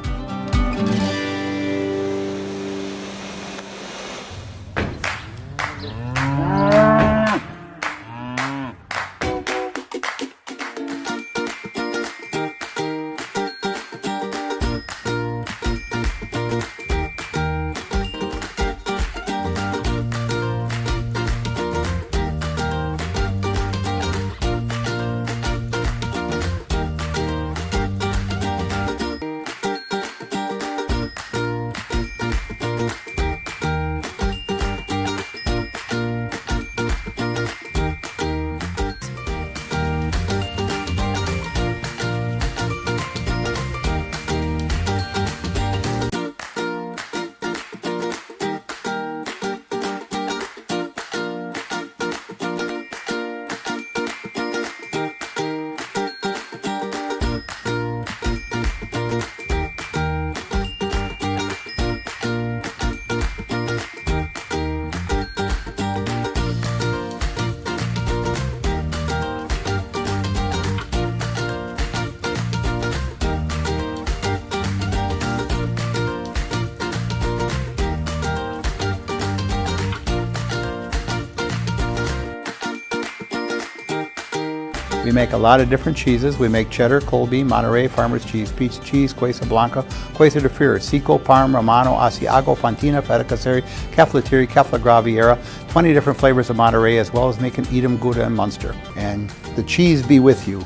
We make a lot of different cheeses. We make cheddar, Colby, Monterey, Farmer's Cheese, Peach Cheese, Quesa Blanca, Quesa de Fury, Seco, Parm, Romano, Asiago, Fontina, Feta Caseri, Cefalotiri, Kefla Graviera, 20 different flavors of Monterey, as well as making Edam, Gouda, and Munster. And the cheese be with you.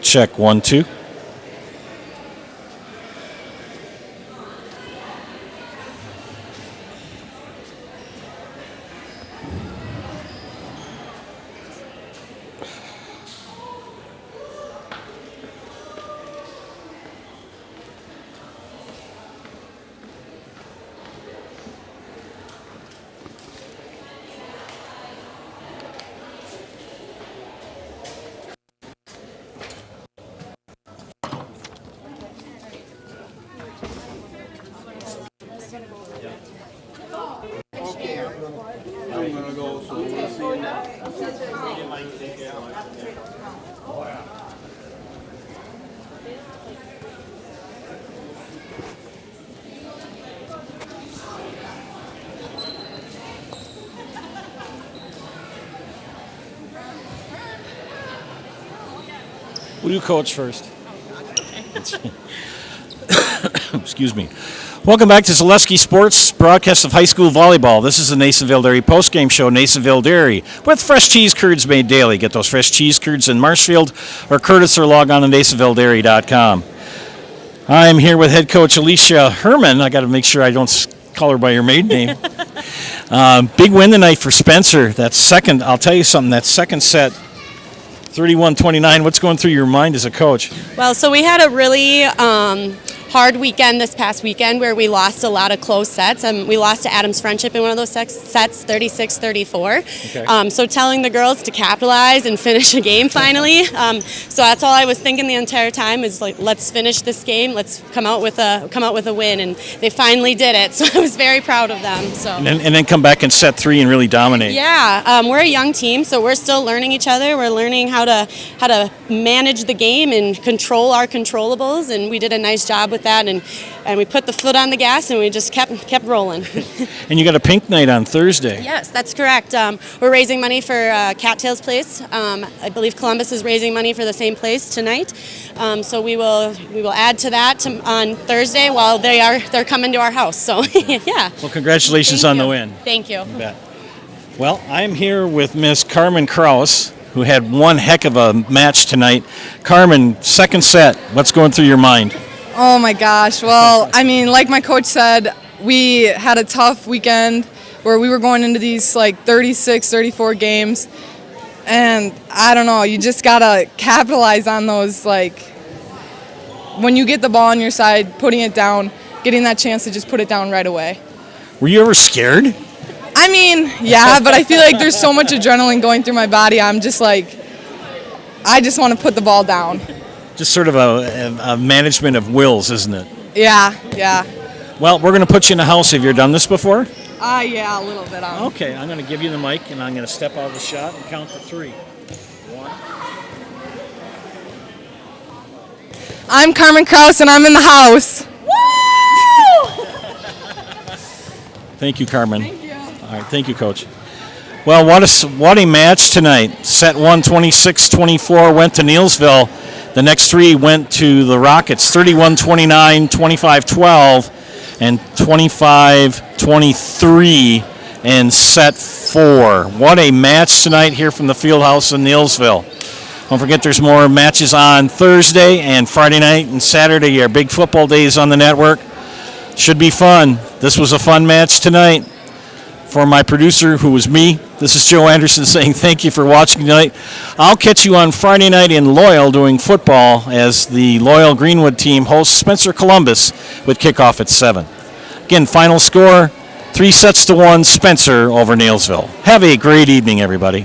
Check 1, 2. Will you coach first? Excuse me. Welcome back to Zaleski Sports, broadcast of high school volleyball. This is the Neillsville Dairy postgame show, Neillsville Dairy, with fresh cheese curds made daily. Get those fresh cheese curds in Marshfield or Curtis, or log on to neillsvilledairy.com. I'm here with head coach Alicia Herman. I got to make sure I don't call her by her maiden name. Big win tonight for Spencer. That second, I'll tell you something, that second set, 31-29. What's going through your mind as a coach? Well, so we had a really hard weekend this past weekend where we lost a lot of close sets. We lost to Adams Friendship in one of those sets, 36-34. Okay. So telling the girls to capitalize and finish a game finally. So that's all I was thinking the entire time is like, let's finish this game. Let's come out with a win, and they finally did it. So I was very proud of them. So and then come back in set 3 and really dominate. Yeah, we're a young team, so we're still learning each other. We're learning how to manage the game and control our controllables, and we did a nice job with that, and we put the foot on the gas, and we just kept rolling. And you got a pink night on Thursday. Yes, that's correct. We're raising money for Cattails Place. I believe Columbus is raising money for the same place tonight. So we will add to that on Thursday while they're coming to our house. So yeah. Well, congratulations on the win. Thank you. You bet. Well, I'm here with Miss Carmen Kraus, who had one heck of a match tonight. Carmen, second set, what's going through your mind? Oh my gosh, well, I mean, like my coach said, we had a tough weekend where we were going into these like 36, 34 games, and I don't know, you just gotta capitalize on those, like, when you get the ball on your side, putting it down, getting that chance to just put it down right away. Were you ever scared? I mean, yeah, but I feel like there's so much adrenaline going through my body, I'm just like, I just want to put the ball down. Just sort of a management of wills, isn't it? Yeah. Well, we're going to put you in the house. Have you ever done this before? Yeah, a little bit. Okay, I'm going to give you the mic, and I'm going to step out of the shot and count to 3. 1. I'm Carmen Kraus, and I'm in the house. Woo! Thank you, Carmen. Thank you. All right, thank you, Coach. Well, what a match tonight. Set 1, 26-24, went to Neillsville. The next 3 went to the Rockets, 31-29, 25-12, and 25-23 in set 4. What a match tonight here from the Fieldhouse in Neillsville. Don't forget there's more matches on Thursday and Friday night and Saturday. Our big football days on the network. Should be fun. This was a fun match tonight. For my producer, who was me, this is Joe Anderson saying thank you for watching tonight. I'll catch you on Friday night in Loyal doing football as the Loyal Greenwood team hosts Spencer Columbus with kickoff at 7. Again, final score, 3-1 Spencer over Neillsville. Have a great evening, everybody.